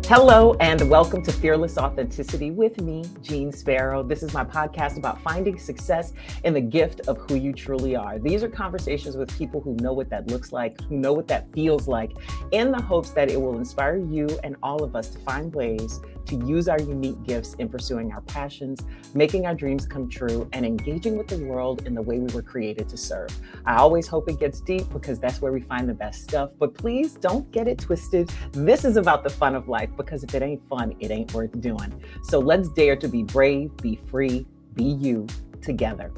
Hello and welcome to Fearless Authenticity with me, Jeanne Sparrow. This is my podcast about finding success in the gift of who you truly are. These are conversations with people who know what that looks like, who know what that feels like, in the hopes that it will inspire you and all of us to find ways to use our unique gifts in pursuing our passions, making our dreams come true, and engaging with the world in the way we were created to serve. I always hope it gets deep because that's where we find the best stuff, but please don't get it twisted. This is about the fun of life, because if it ain't fun, it ain't worth doing. So let's dare to be brave, be free, be you together.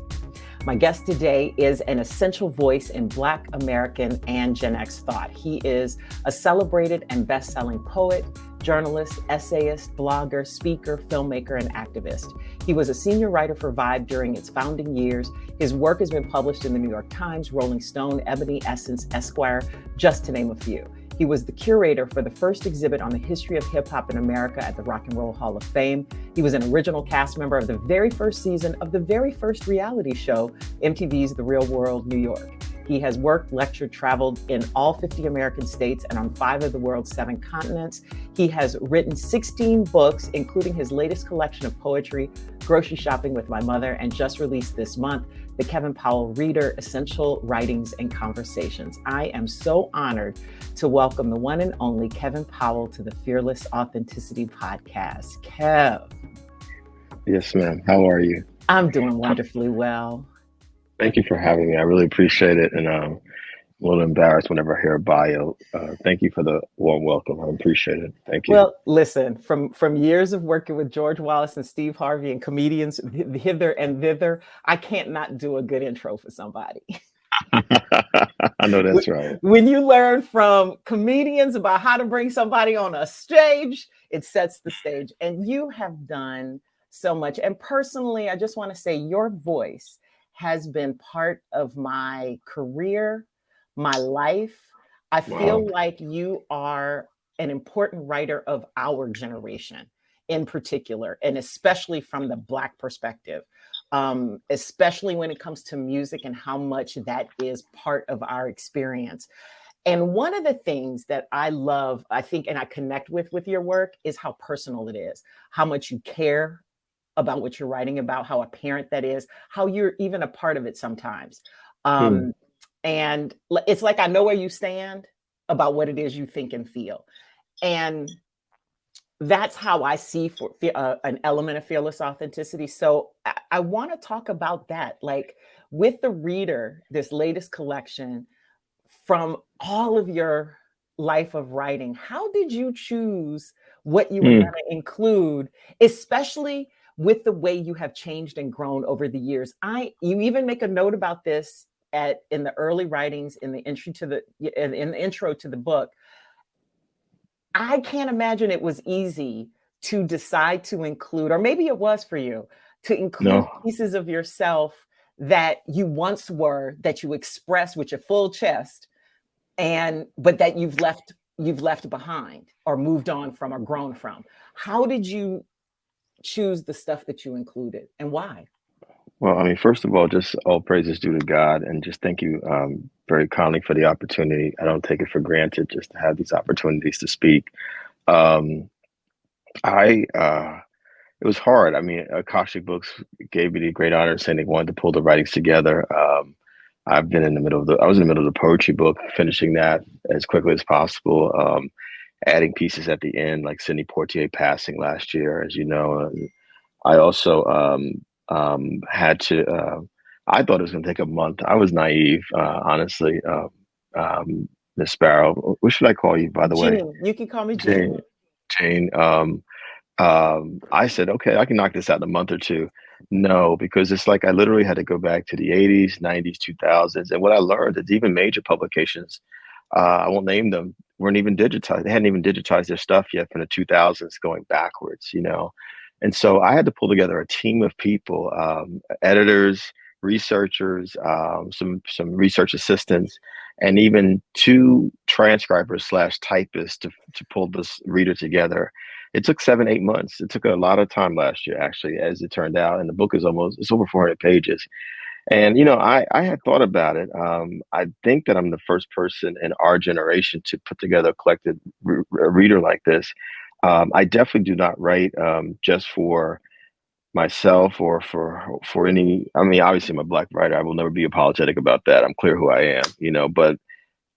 My guest today is an essential voice in Black American and Gen X thought. He is a celebrated and best-selling poet, journalist, essayist, blogger, speaker, filmmaker, and activist. He was a senior writer for Vibe during its founding years. His work has been published in the New York Times, Rolling Stone, Ebony, Essence, Esquire, just to name a few. He was the curator for the first exhibit on the history of hip hop in America at the Rock and Roll Hall of Fame. He was an original cast member of the very first season of the very first reality show, MTV's The Real World New York. He has worked, lectured, traveled in all 50 American states and on 5 of the world's 7 continents. He has written 16 books, including his latest collection of poetry, Grocery Shopping with My Mother, and just released this month, the Kevin Powell Reader, Essential Writings and Conversations. I am so honored to welcome the one and only Kevin Powell to the Fearless Authenticity Podcast. Kev. Yes, ma'am. How are you? I'm doing wonderfully well. Thank you for having me. I really appreciate it. And I'm a little embarrassed whenever I hear a bio. Thank you for the warm welcome. I appreciate it. Thank you. Well, listen, from years of working with George Wallace and Steve Harvey and comedians hither and thither, I can't not do a good intro for somebody. I know that's right. When you learn from comedians about how to bring somebody on a stage, it sets the stage. And you have done so much. And personally, I just want to say your voice has been part of my career, my life. I feel like you are an important writer of our generation in particular, and especially from the Black perspective, especially when it comes to music and how much that is part of our experience. And one of the things that I love, I think, and I connect with your work is how personal it is, how much you care about what you're writing about, how apparent that is, how you're even a part of it sometimes. And it's like, I know where you stand about what it is you think and feel. And that's how I see for an element of fearless authenticity. So I want to talk about that, like with the Reader, this latest collection, from all of your life of writing, how did you choose what you were going to include, especially with the way you have changed and grown over the years? You even make a note about this in the early writings, in the intro to the book. I can't imagine it was easy to decide to include, or maybe it was for you, to include pieces of yourself that you once were, that you express with your full chest, but that you've left behind or moved on from or grown from. How did you choose the stuff that you included, and why? Well, I mean, first of all, just all praises due to God, and just thank you very kindly for the opportunity. I don't take it for granted just to have these opportunities to speak. It was hard. I mean, Akashic Books gave me the great honor of saying they wanted to pull the writings together. I was in the middle of the poetry book, finishing that as quickly as possible, adding pieces at the end, like Sidney Poitier passing last year, as you know. And I also had to, I thought it was going to take a month. I was naive, honestly. Miss Sparrow, what should I call you, by the way? You can call me Jeanne. Jeanne. I said, okay, I can knock this out in a month or two. No, because it's like I literally had to go back to the 80s, 90s, 2000s. And what I learned is even major publications, I won't name them, weren't even digitized. They hadn't even digitized their stuff yet from the 2000s going backwards, you know? And so I had to pull together a team of people, editors, researchers, some research assistants, and even 2 transcribers / typists to pull this reader together. It took 7-8 months. It took a lot of time last year, actually, as it turned out. And the book is it's over 400 pages. And, you know, I had thought about it. I think that I'm the first person in our generation to put together a collected reader like this. I definitely do not write just for myself or for any. I mean, obviously, I'm a Black writer. I will never be apologetic about that. I'm clear who I am, but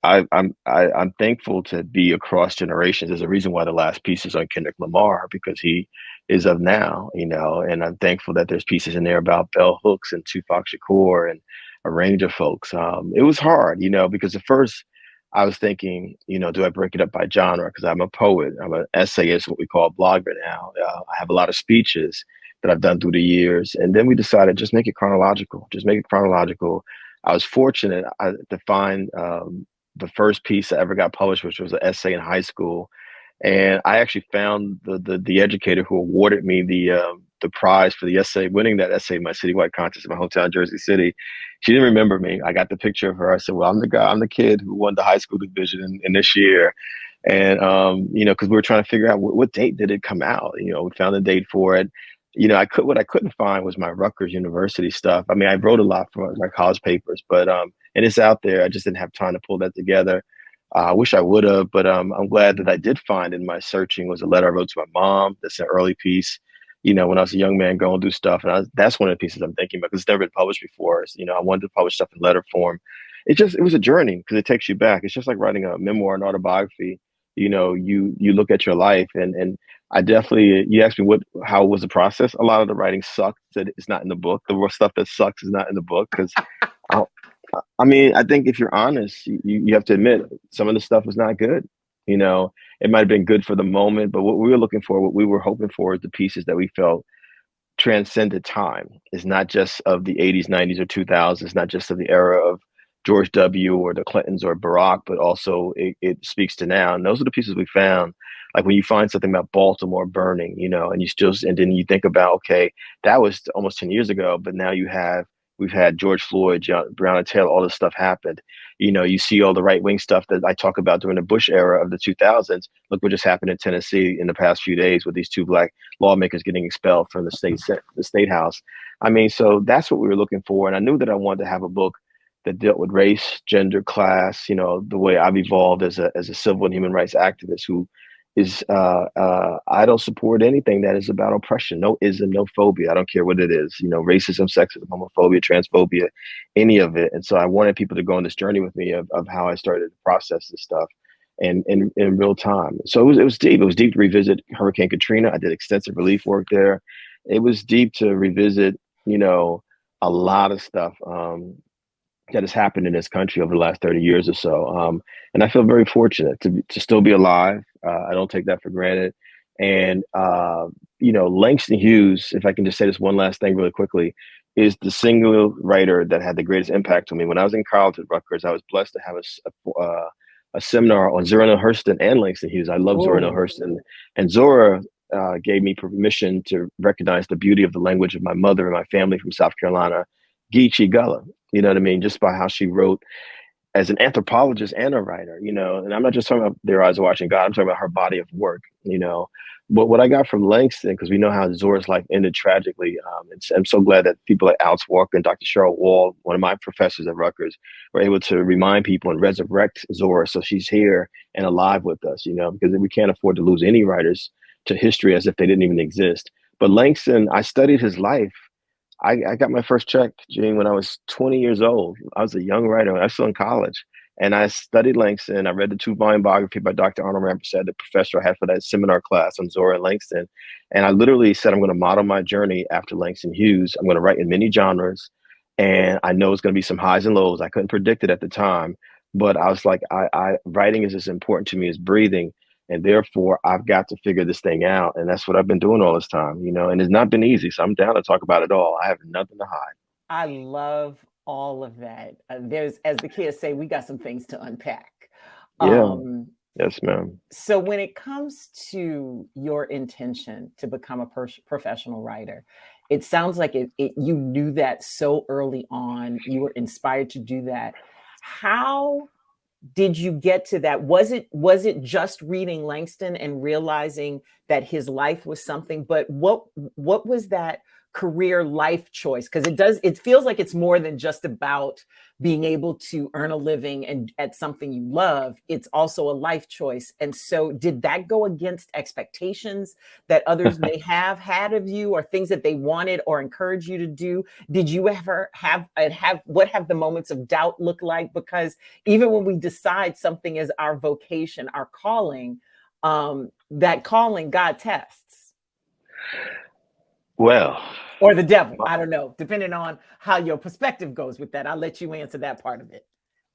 I'm thankful to be across generations. There's a reason why the last piece is on Kendrick Lamar because he is of now, and I'm thankful that there's pieces in there about Bell Hooks and Tupac Shakur and a range of folks. It was hard, because at first I was thinking, do I break it up by genre? Because I'm a poet, I'm an essayist, what we call a blogger now. I have a lot of speeches that I've done through the years, and then we decided just make it chronological. Just make it chronological. I was fortunate to find the first piece that ever got published, which was an essay in high school. And I actually found the educator who awarded me the prize for the essay, winning that essay in my citywide contest in my hometown, Jersey City. She didn't remember me. I got the picture of her. I said, "Well, I'm the guy. I'm the kid who won the high school division in this year." And because we were trying to figure out what date did it come out. We found the date for it. What I couldn't find was my Rutgers University stuff. I mean, I wrote a lot for my college papers, but and it's out there. I just didn't have time to pull that together. I wish I would have, but I'm glad that I did find in my searching was a letter I wrote to my mom. That's an early piece, when I was a young man going through stuff. And that's one of the pieces I'm thinking about because it's never been published before. I wanted to publish stuff in letter form. It was a journey because it takes you back. It's just like writing a memoir, an autobiography. You look at your life and I definitely, you asked me how was the process? A lot of the writing sucked that it's not in the book. The stuff that sucks is not in the book because I mean, I think if you're honest, you have to admit some of the stuff was not good. It might have been good for the moment, but what we were looking for, what we were hoping for is the pieces that we felt transcended time. It's not just of the 80s, 90s, or 2000s. It's not just of the era of George W. or the Clintons or Barack, but also it speaks to now. And those are the pieces we found. Like when you find something about Baltimore burning, and then you think about, okay, that was almost 10 years ago, but now we've had George Floyd, Brown and Taylor, all this stuff happened. You see all the right wing stuff that I talk about during the Bush era of the 2000s. Look what just happened in Tennessee in the past few days with these two Black lawmakers getting expelled from the state house. I mean, so that's what we were looking for, and I knew that I wanted to have a book that dealt with race, gender, class. The way I've evolved as a civil and human rights activist who is I don't support anything that is about oppression. No ism, no phobia. I don't care what it is. Racism, sexism, homophobia, transphobia, any of it. And so I wanted people to go on this journey with me of how I started to process this stuff and in real time. So it was deep. It was deep to revisit Hurricane Katrina. I did extensive relief work there. It was deep to revisit, a lot of stuff. That has happened in this country over the last 30 years or so. And I feel very fortunate to still be alive. I don't take that for granted. And, Langston Hughes, if I can just say this one last thing really quickly, is the single writer that had the greatest impact on me. When I was in college at Rutgers, I was blessed to have a seminar on Zora Neale Hurston and Langston Hughes. I love Zora Neale Oh, Hurston. And Zora gave me permission to recognize the beauty of the language of my mother and my family from South Carolina, Geechee Gullah. You know what I mean? Just by how she wrote as an anthropologist and a writer, and I'm not just talking about Their Eyes Watching God, I'm talking about her body of work. But what I got from Langston, because we know how Zora's life ended tragically, I'm so glad that people like Alice Walker and Dr. Cheryl Wall, one of my professors at Rutgers, were able to remind people and resurrect Zora so she's here and alive with us, because we can't afford to lose any writers to history as if they didn't even exist. But Langston, I studied his life. I got my first check, Jeanne, when I was 20 years old. I was a young writer. I was still in college. And I studied Langston. I read the 2-volume biography by Dr. Arnold Rampersad, the professor I had for that seminar class on Zora and Langston. And I literally said, I'm going to model my journey after Langston Hughes. I'm going to write in many genres. And I know it's going to be some highs and lows. I couldn't predict it at the time. But I was like, writing is as important to me as breathing. And therefore, I've got to figure this thing out. And that's what I've been doing all this time, and it's not been easy. So I'm down to talk about it all. I have nothing to hide. I love all of that. There's, as the kids say, we got some things to unpack. Yeah. Um, Yes, ma'am. so when it comes to your intention to become a professional writer, it sounds like you knew that so early on. You were inspired to do that. How did you get to that? Was it just reading Langston and realizing that his life was something? But what was that career life choice? Because it feels like it's more than just about being able to earn a living and at something you love. It's also a life choice. And so did that go against expectations that others may have had of you, or things that they wanted or encouraged you to do? Did you ever what have the moments of doubt look like? Because even when we decide something is our vocation, our calling, that calling God tests. Well, or the devil, I don't know, depending on how your perspective goes with that. I'll let you answer that part of it.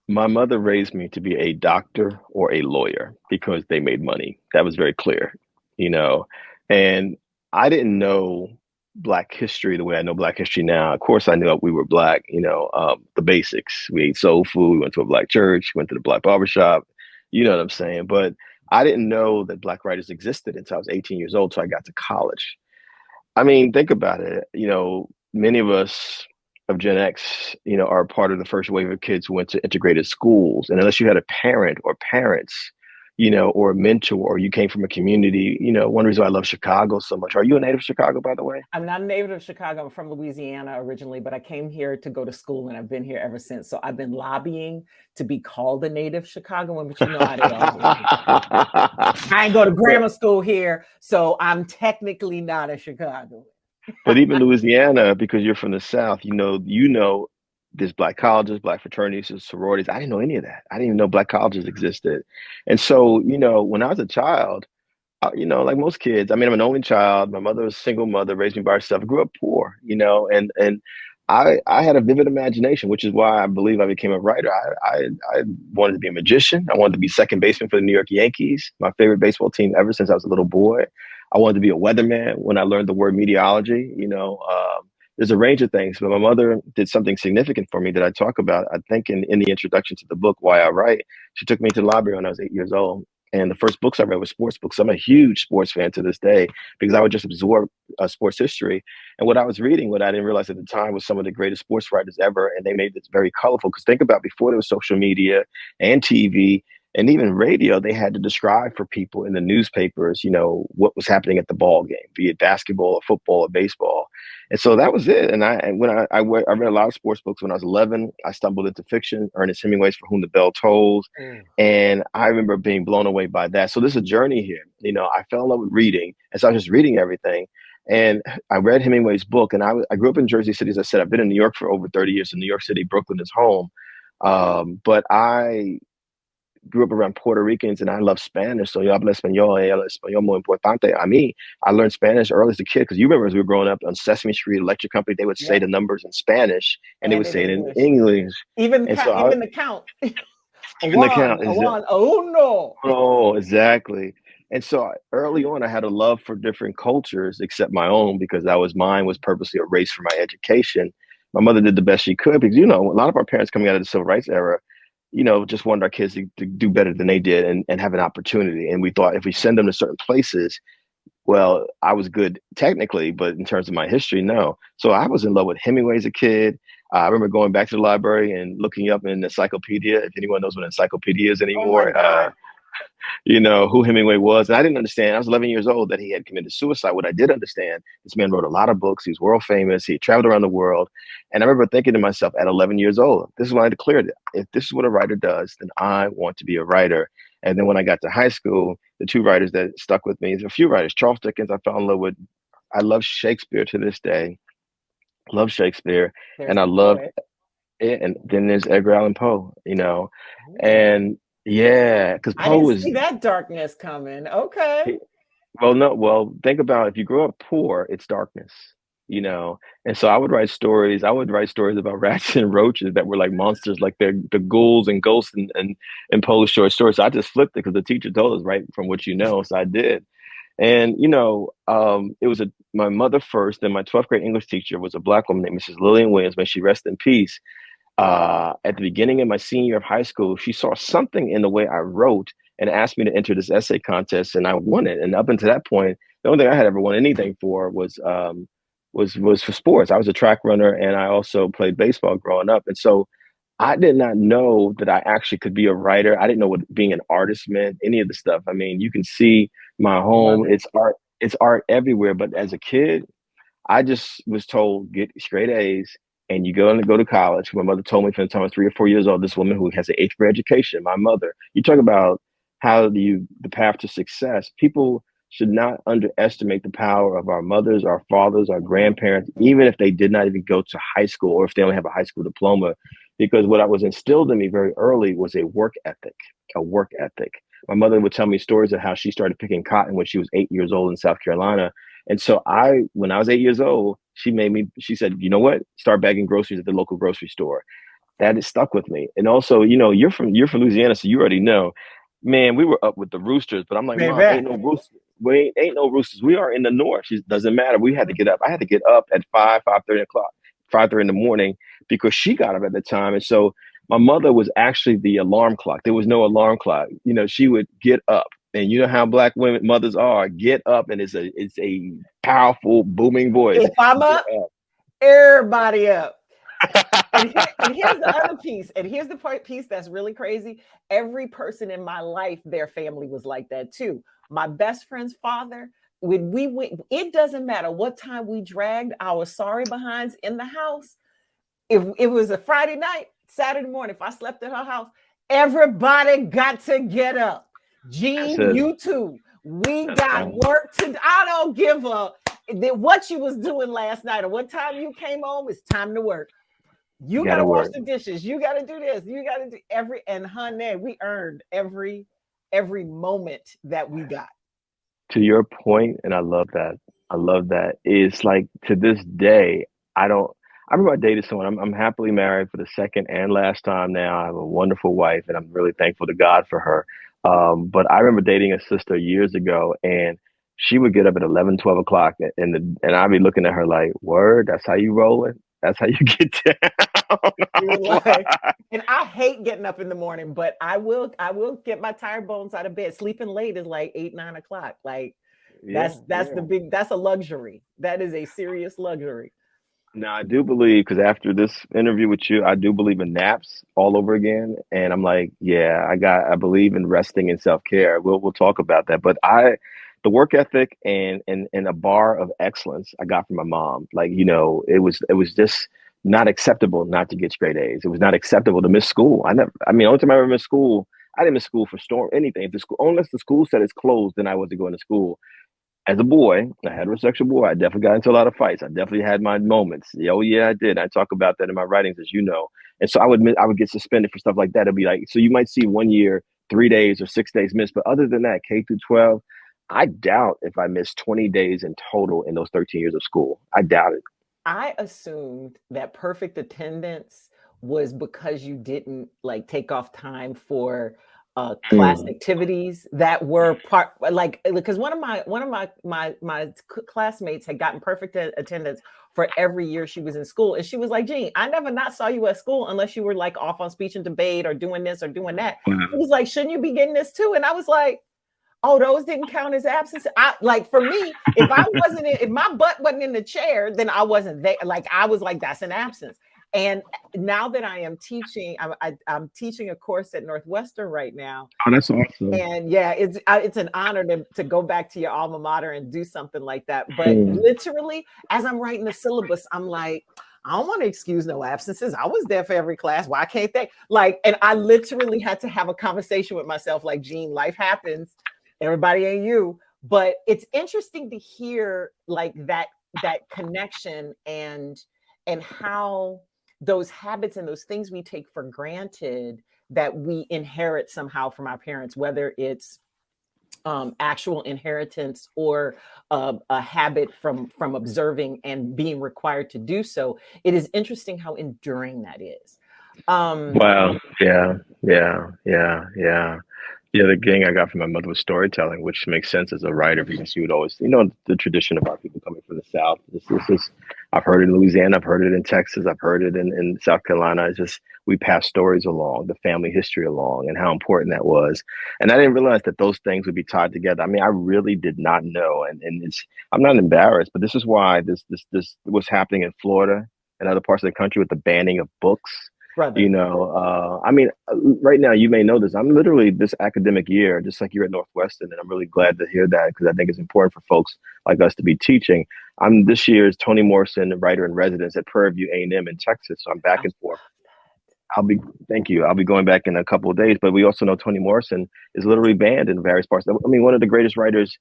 my mother raised me to be a doctor or a lawyer because they made money. That was very clear, you know. And I didn't know Black history the way I know Black history now. Of course, I knew we were Black, the basics. We ate soul food, we went to a Black church, went to the Black barbershop, you know what I'm saying? But I didn't know that Black writers existed until I was 18 years old, so I got to college. I mean, think about it. Many of us of Gen X, are part of the first wave of kids who went to integrated schools. And unless you had a parent or parents, or a mentor, or you came from a community, one reason I love Chicago so much. Are you a native of Chicago, by the way? I'm not a native of Chicago. I'm from Louisiana originally, but I came here to go to school and I've been here ever since. So I've been lobbying to be called a native Chicagoan, but you know how they are. I ain't go to grammar school here, so I'm technically not a Chicagoan. But even Louisiana, because you're from the South, there's Black colleges, Black fraternities, and sororities. I didn't know any of that. I didn't even know Black colleges existed. And so, when I was a child, like most kids, I mean, I'm an only child. My mother was a single mother, raised me by herself. I grew up poor, and I had a vivid imagination, which is why I believe I became a writer. I wanted to be a magician. I wanted to be second baseman for the New York Yankees, my favorite baseball team ever since I was a little boy. I wanted to be a weatherman when I learned the word meteorology. There's a range of things, but my mother did something significant for me that I talk about, I think, in the introduction to the book, Why I Write. She took me to the library when I was 8 years old. And the first books I read were sports books. I'm a huge sports fan to this day because I would just absorb sports history. And what I was reading, what I didn't realize at the time, was some of the greatest sports writers ever. And they made this very colorful. Because think about, before there was social media and TV and even radio, they had to describe for people in the newspapers, what was happening at the ball game, be it basketball or football or baseball. And so that was it. And I read a lot of sports books when I was 11. I stumbled into fiction, Ernest Hemingway's For Whom the Bell Tolls. And I remember being blown away by that. So there's a journey here. I fell in love with reading. And so I was just reading everything. And I read Hemingway's book. And I grew up in Jersey City. As I said, I've been in New York for over 30 years. In New York City, Brooklyn is home. But I grew up around Puerto Ricans and I love Spanish. So yo hablo español, el español muy importante a mí. I learned Spanish early as a kid because you remember as we were growing up on Sesame Street Electric Company, they would say the numbers in Spanish and they would say it in English. Even the count. One. Oh no. Oh, exactly. And so early on, I had a love for different cultures except my own because mine was purposely erased from my education. My mother did the best she could because, a lot of our parents coming out of the civil rights era, just wanted our kids to do better than they did and have an opportunity. And we thought if we send them to certain places, well, I was good technically, but in terms of my history, no. So I was in love with Hemingway as a kid. I remember going back to the library and looking up in an encyclopedia, if anyone knows what an encyclopedia is anymore. Who Hemingway was. And I didn't understand. I was 11 years old that he had committed suicide. What I did understand, this man wrote a lot of books. He was world famous. He traveled around the world. And I remember thinking to myself at 11 years old, this is when I declared it. If this is what a writer does, then I want to be a writer. And then when I got to high school, the two writers that stuck with me, there's a few writers. Charles Dickens, I fell in love with. I love Shakespeare to this day. Love Shakespeare. And I love it. And then there's Edgar Allan Poe, and yeah, because Poe is. See that darkness coming. Okay. Well, think about if you grow up poor, it's darkness, And so I would write stories. I would write stories about rats and roaches that were like monsters, like the ghouls and ghosts and Poe's short stories. So I just flipped it because the teacher told us right from what so I did. And it was my mother first, and my 12th grade English teacher was a Black woman named Mrs. Lillian Williams. May she rest in peace. At the beginning of my senior year of high school, she saw something in the way I wrote and asked me to enter this essay contest, and I won it. And up until that point, the only thing I had ever won anything for was for sports. I was a track runner, and I also played baseball growing up. And so I did not know that I actually could be a writer. I didn't know what being an artist meant, any of the stuff. I mean, you can see my home. It's art everywhere. But as a kid, I just was told get straight A's and you go to college. My mother told me from the time I was 3 or 4 years old, this woman who has an eighth grade education, my mother. You talk about how do you the path to success. People should not underestimate the power of our mothers, our fathers, our grandparents, even if they did not even go to high school or if they only have a high school diploma. Because what I was instilled in me very early was a work ethic, a work ethic. My mother would tell me stories of how she started picking cotton when she was 8 years old in South Carolina. And so when I was 8 years old, she said, you know what? Start bagging groceries at the local grocery store. That has stuck with me. And also, you're from Louisiana, so you already know. Man, we were up with the roosters, but I'm like, Mom, Baby. ain't no roosters. We ain't no roosters. We are in the north. She doesn't matter. We had to get up. I had to get up at 5:30 o'clock, 5:30 in the morning because she got up at the time. And so my mother was actually the alarm clock. There was no alarm clock. She would get up. And you know how black women mothers are. Get up, and it's a powerful, booming voice. If I'm Get up, everybody up. And here's the other piece. And here's the piece that's really crazy. Every person in my life, their family was like that too. My best friend's father, when we went, it doesn't matter what time we dragged our sorry behinds in the house. If it was a Friday night, Saturday morning, if I slept at her house, everybody got to get up. Jeanne, you too. We got work to. I don't give a what you was doing last night or what time you came home. It's time to work. You gotta wash the dishes. You gotta do this. You gotta do and honey, we earned every moment that we got. To your point, and I love that. I love that. It's like to this day, I don't. I remember I dated someone. I'm happily married for the second and last time now. I have a wonderful wife, and I'm really thankful to God for her. But I remember dating a sister years ago, and she would get up at 11, 12 o'clock, and I'd be looking at her like, "Word, that's how you rolling. That's how you get down." And I hate getting up in the morning, but I will get my tired bones out of bed. Sleeping late is like 8, 9 o'clock. Like that's that's a luxury. That is a serious luxury. Now, I do believe, because after this interview with you, I do believe in naps all over again. And I'm like, yeah, I believe in resting and self-care. We'll talk about that. But the work ethic and a bar of excellence I got from my mom. Like, it was just not acceptable not to get straight A's. It was not acceptable to miss school. Only time I ever missed school, I didn't miss school for storm anything. If the school, unless the school said it's closed, then I wasn't going to school. As a boy, a heterosexual boy, I definitely got into a lot of fights. I definitely had my moments. Yeah, oh yeah, I did. I talk about that in my writings, as you know. And so I would get suspended for stuff like that. It'd be like, so you might see 1 year, 3 days or 6 days missed, but other than that, K through 12, I doubt if I missed 20 days in total in those 13 years of school. I doubt it. I assumed that perfect attendance was because you didn't like take off time for class activities that were part like because one of my classmates had gotten perfect attendance for every year she was in school, and she was like, Jeanne, I never not saw you at school unless you were like off on speech and debate or doing this or doing that. She was like, shouldn't you be getting this too? And I was like, oh, those didn't count as absence. Like for me, if my butt wasn't in the chair, then I wasn't there. Like I was like, that's an absence. And now that I am teaching, I'm teaching a course at Northwestern right now. Oh, that's awesome. And yeah, it's an honor to go back to your alma mater and do something like that. But literally, as I'm writing the syllabus, I'm like, I don't want to excuse no absences. I was there for every class. Why can't they? Like, and I literally had to have a conversation with myself, like, Jeanne, life happens. Everybody ain't you. But it's interesting to hear like that connection and how those habits and those things we take for granted that we inherit somehow from our parents, whether it's actual inheritance or a habit from observing and being required to do so. It is interesting how enduring that is. Wow. Yeah. The other thing I got from my mother was storytelling, which makes sense as a writer because she would always, the tradition of our people coming from the South. This is, I've heard it in Louisiana, I've heard it in Texas, I've heard it in South Carolina. It's just, we pass stories along, the family history along, and how important that was. And I didn't realize that those things would be tied together. I mean, I really did not know. And I'm not embarrassed, but this is why this what's happening in Florida and other parts of the country with the banning of books. brother. I mean, right now you may know this. I'm literally this academic year, just like you're at Northwestern, and I'm really glad to hear that because I think it's important for folks like us to be teaching. I'm this year's Toni Morrison writer in residence at Prairie View A&M in Texas, so I'm back and forth. I'll be Thank you. I'll be going back in a couple of days, but we also know Toni Morrison is literally banned in various parts. I mean, one of the greatest writers,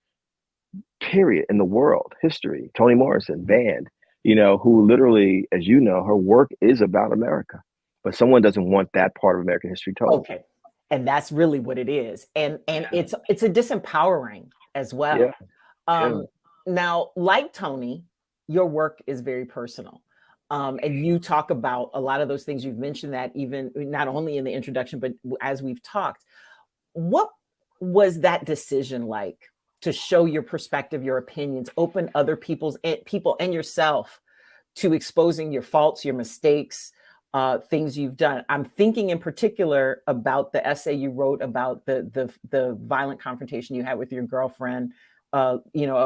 period, in the world history. Toni Morrison banned. Who literally, as you know, her work is about America, but someone doesn't want that part of American history told. Okay. And that's really what it is. And it's a disempowering as Yeah, well. yeah. Now, like Toni, your work is very personal. And you talk about a lot of those things. You've mentioned that even not only in the introduction, but as we've talked. What was that decision like to show your perspective, your opinions, open other people and yourself to exposing your faults, your mistakes, things you've done? I'm thinking in particular about the essay you wrote about the violent confrontation you had with your girlfriend, a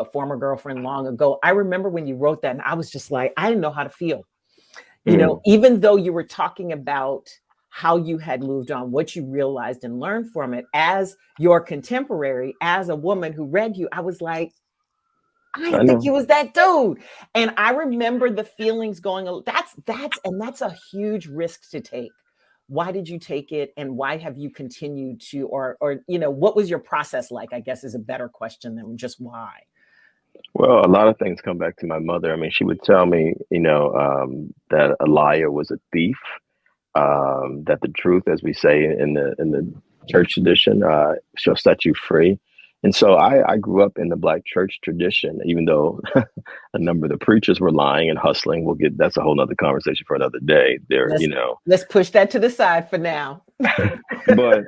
former girlfriend long ago. I remember when you wrote that, and I was just like, I didn't know how to feel. Even though you were talking about how you had moved on, what you realized and learned from it, as your contemporary, as a woman who read you, I was like, I didn't think he was that dude. And I remember the feelings going, that's a huge risk to take. Why did you take it? And why have you continued to, or what was your process like, I guess is a better question than just why. Well, a lot of things come back to my mother. I mean, she would tell me, that a liar was a thief, that the truth, as we say in the church tradition, shall set you free. And so I grew up in the Black church tradition, even though a number of the preachers were lying and hustling. That's a whole nother conversation for another day. Let's push that to the side for now. But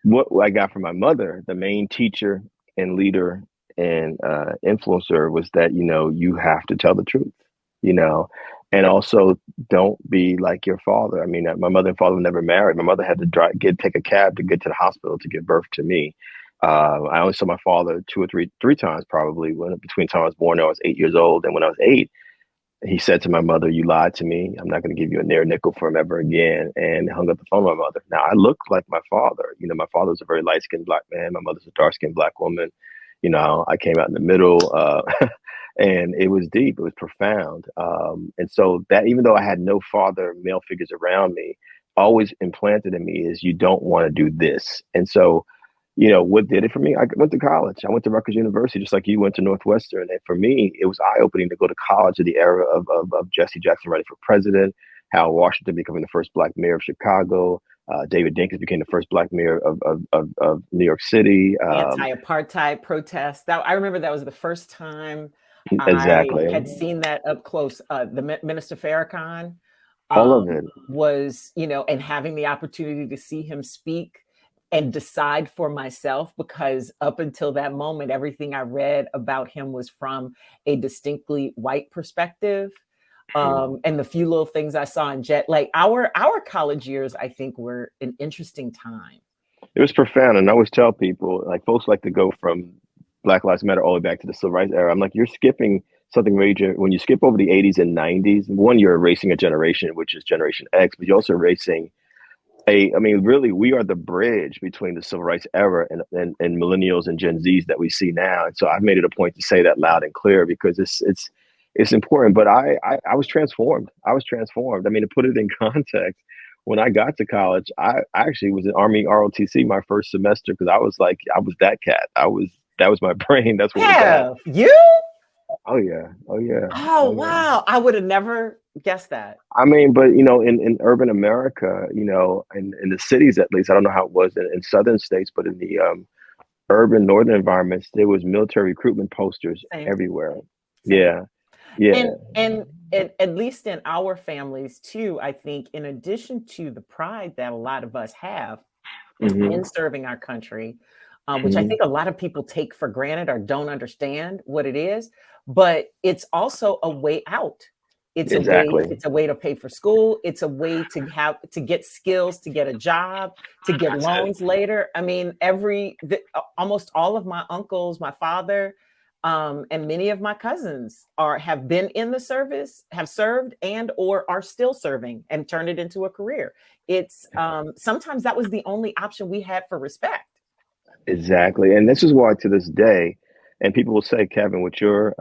what I got from my mother, the main teacher and leader and influencer, was that, you have to tell the truth, and also don't be like your father. I mean, my mother and father were never married. My mother had to take a cab to get to the hospital to give birth to me. I only saw my father two or three times probably between the time I was born and I was 8 years old. And when I was 8, he said to my mother, "You lied to me. I'm not going to give you a near nickel for him ever again," and hung up the phone with my mother. Now, I look like my father. My father was a very light-skinned Black man. My mother's a dark-skinned Black woman. I came out in the middle, and it was deep. It was profound. And so that, even though I had no father male figures around me, always implanted in me is you don't want to do this. And so, what did it for me? I went to college. I went to Rutgers University, just like you went to Northwestern. And for me, it was eye-opening to go to college in the era of Jesse Jackson running for president, Hal Washington becoming the first Black mayor of Chicago, David Dinkins became the first Black mayor of New York City. Anti-apartheid protests. I remember that was the first time Exactly. I had seen that up close. The Minister Farrakhan all of it was, and having the opportunity to see him speak and decide for myself, because up until that moment, everything I read about him was from a distinctly white perspective. And the few little things I saw in like our college years, I think, were an interesting time. It was profound. And I always tell people, like, folks like to go from Black Lives Matter all the way back to the Civil Rights era. I'm like, you're skipping something major. When you skip over the 80s and 90s, one, you're erasing a generation, which is Generation X, but you're also erasing really, we are the bridge between the civil rights era and millennials and Gen Zs that we see now. And so I've made it a point to say that loud and clear because it's important. But I was transformed. I was transformed. I mean, to put it in context, when I got to college, I actually was in Army ROTC my first semester because I was that cat. That was my brain. That's what was that. You? Oh yeah. Oh wow. I would have never guessed that. I mean, but in urban America, in the cities at least, I don't know how it was in southern states, but in the urban northern environments, there was military recruitment posters everywhere. Same. Yeah. And at least in our families too, I think, in addition to the pride that a lot of us have in serving our country, which I think a lot of people take for granted or don't understand what it is, but it's also a way out. It's a way to pay for school. It's a way to get skills, to get a job, to get loans later. I mean, almost all of my uncles, my father, And many of my cousins have been in the service, have served, and or are still serving and turned it into a career. It's sometimes that was the only option we had for respect. Exactly. And this is why to this day, and people will say, Kevin, with your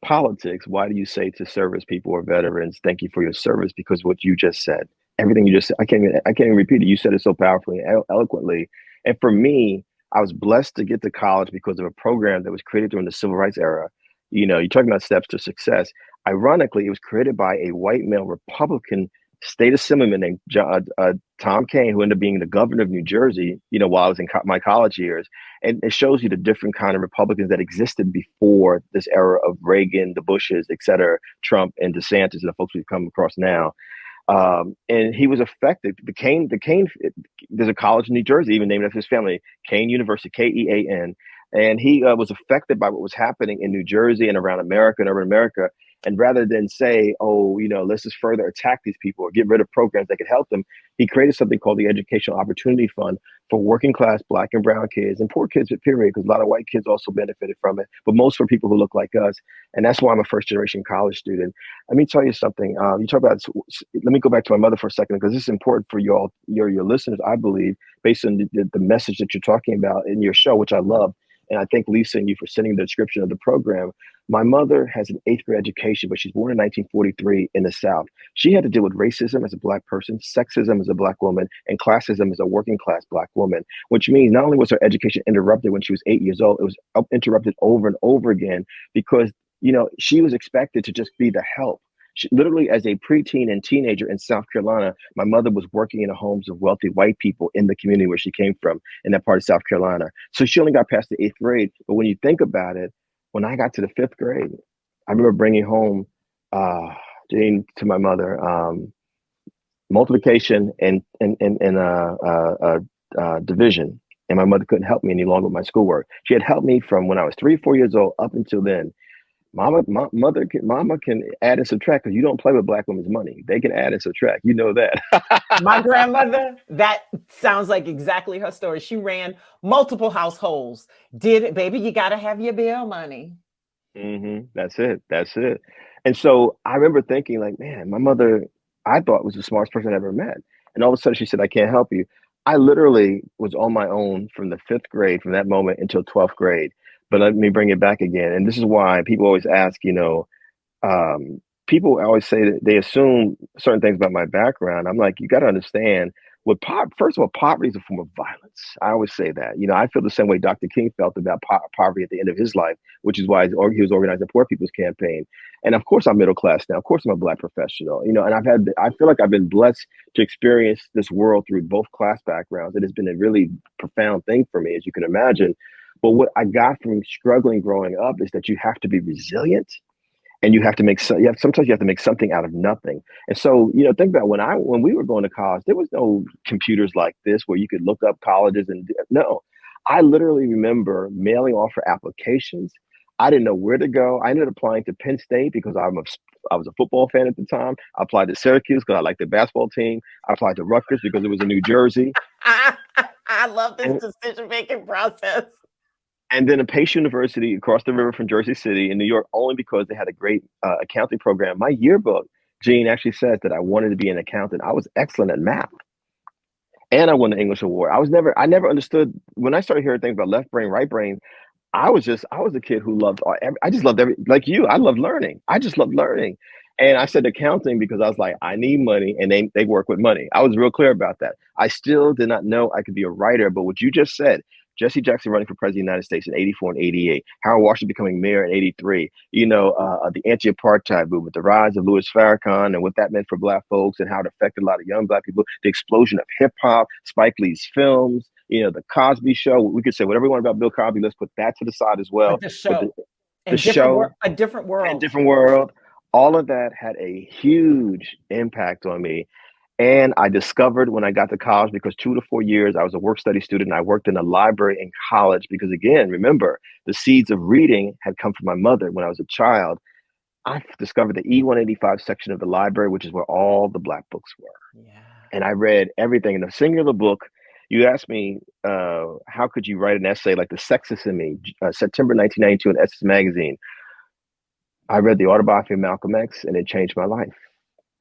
politics, why do you say to service people or veterans, thank you for your service? Because what you just said, everything you just said, I can't even repeat it. You said it so powerfully and eloquently. And for me, I was blessed to get to college because of a program that was created during the civil rights era. You know, you're talking about steps to success. Ironically, it was created by a white male Republican state assemblyman named Tom Kaine, who ended up being the governor of New Jersey, you know, while I was in my college years. And it shows you the different kind of Republicans that existed before this era of Reagan, the Bushes, et cetera, Trump and DeSantis, and the folks we've come across now. And he was affected. There's a college in New Jersey, even named after his family, Kaine University, Kean. And he was affected by what was happening in New Jersey and around America and urban America. And rather than say, oh, you know, let's just further attack these people or get rid of programs that could help them, he created something called the Educational Opportunity Fund for working class Black and brown kids and poor kids, period, because a lot of white kids also benefited from it, but most for people who look like us. And that's why I'm a first generation college student. Let me tell you something. You talk about, let me go back to my mother for a second, because this is important for you all, your listeners, I believe, based on the message that you're talking about in your show, which I love. And I thank Lisa and you for sending the description of the program. My mother has an 8th grade education, but she's born in 1943 in the South. She had to deal with racism as a Black person, sexism as a Black woman, and classism as a working class Black woman, which means not only was her education interrupted when she was 8 years old, it was interrupted over and over again because, you know, she was expected to just be the help. She, literally, as a preteen and teenager in South Carolina, my mother was working in the homes of wealthy white people in the community where she came from, in that part of South Carolina. So she only got past the 8th grade. But when you think about it, when I got to the 5th grade, I remember bringing home, Jeanne, to my mother, multiplication and division. And my mother couldn't help me any longer with my schoolwork. She had helped me from when I was 3, 4 years old up until then. Mama can add and subtract because you don't play with Black women's money. They can add and subtract. You know that. My grandmother, that sounds like exactly her story. She ran multiple households. Did it, baby, you got to have your bill money. That's it. That's it. And so I remember thinking, like, man, my mother, I thought was the smartest person I ever met. And all of a sudden she said, I can't help you. I literally was on my own from the 5th grade, from that moment until 12th grade. But let me bring it back again. And this is why people always ask, you know, people always say that they assume certain things about my background. I'm like, you got to understand first of all, poverty is a form of violence. I always say that. You know, I feel the same way Dr. King felt about poverty at the end of his life, which is why he was organizing the Poor People's Campaign. And of course, I'm middle class now. Of course, I'm a Black professional. You know, and I feel like I've been blessed to experience this world through both class backgrounds. It has been a really profound thing for me, as you can imagine. But what I got from struggling growing up is that you have to be resilient. And you have to sometimes you have to make something out of nothing. And so, you know, think about when we were going to college, there was no computers like this where you could look up colleges no. I literally remember mailing off for applications. I didn't know where to go. I ended up applying to Penn State because I was a football fan at the time. I applied to Syracuse because I liked the basketball team. I applied to Rutgers because it was in New Jersey. I love this decision-making process. And then a Pace University across the river from Jersey City in New York, only because they had a great accounting program. My yearbook, Jeanne, actually says that I wanted to be an accountant. I was excellent at math. And I won the English award. I never understood when I started hearing things about left brain, right brain. I was a kid who loved, I just loved like you, I loved learning. I just loved learning. And I said accounting because I was like, I need money and they work with money. I was real clear about that. I still did not know I could be a writer, but what you just said, Jesse Jackson running for president of the United States in 84 and 88, Harold Washington becoming mayor in 83, you know, the anti-apartheid movement, the rise of Louis Farrakhan and what that meant for Black folks and how it affected a lot of young Black people, the explosion of hip hop, Spike Lee's films, you know, the Cosby Show. We could say whatever we want about Bill Cosby. Let's put that to the side as well. But the show, the show, a different world, and different world. All of that had a huge impact on me. And I discovered when I got to college, because 2 to 4 years I was a work study student, and I worked in a library in college because, again, remember, the seeds of reading had come from my mother when I was a child. I discovered the E185 section of the library, which is where all the Black books were. Yeah. And I read everything in a singular book. You asked me, how could you write an essay like The Sexist in Me, September 1992 in Essence Magazine. I read the autobiography of Malcolm X and it changed my life.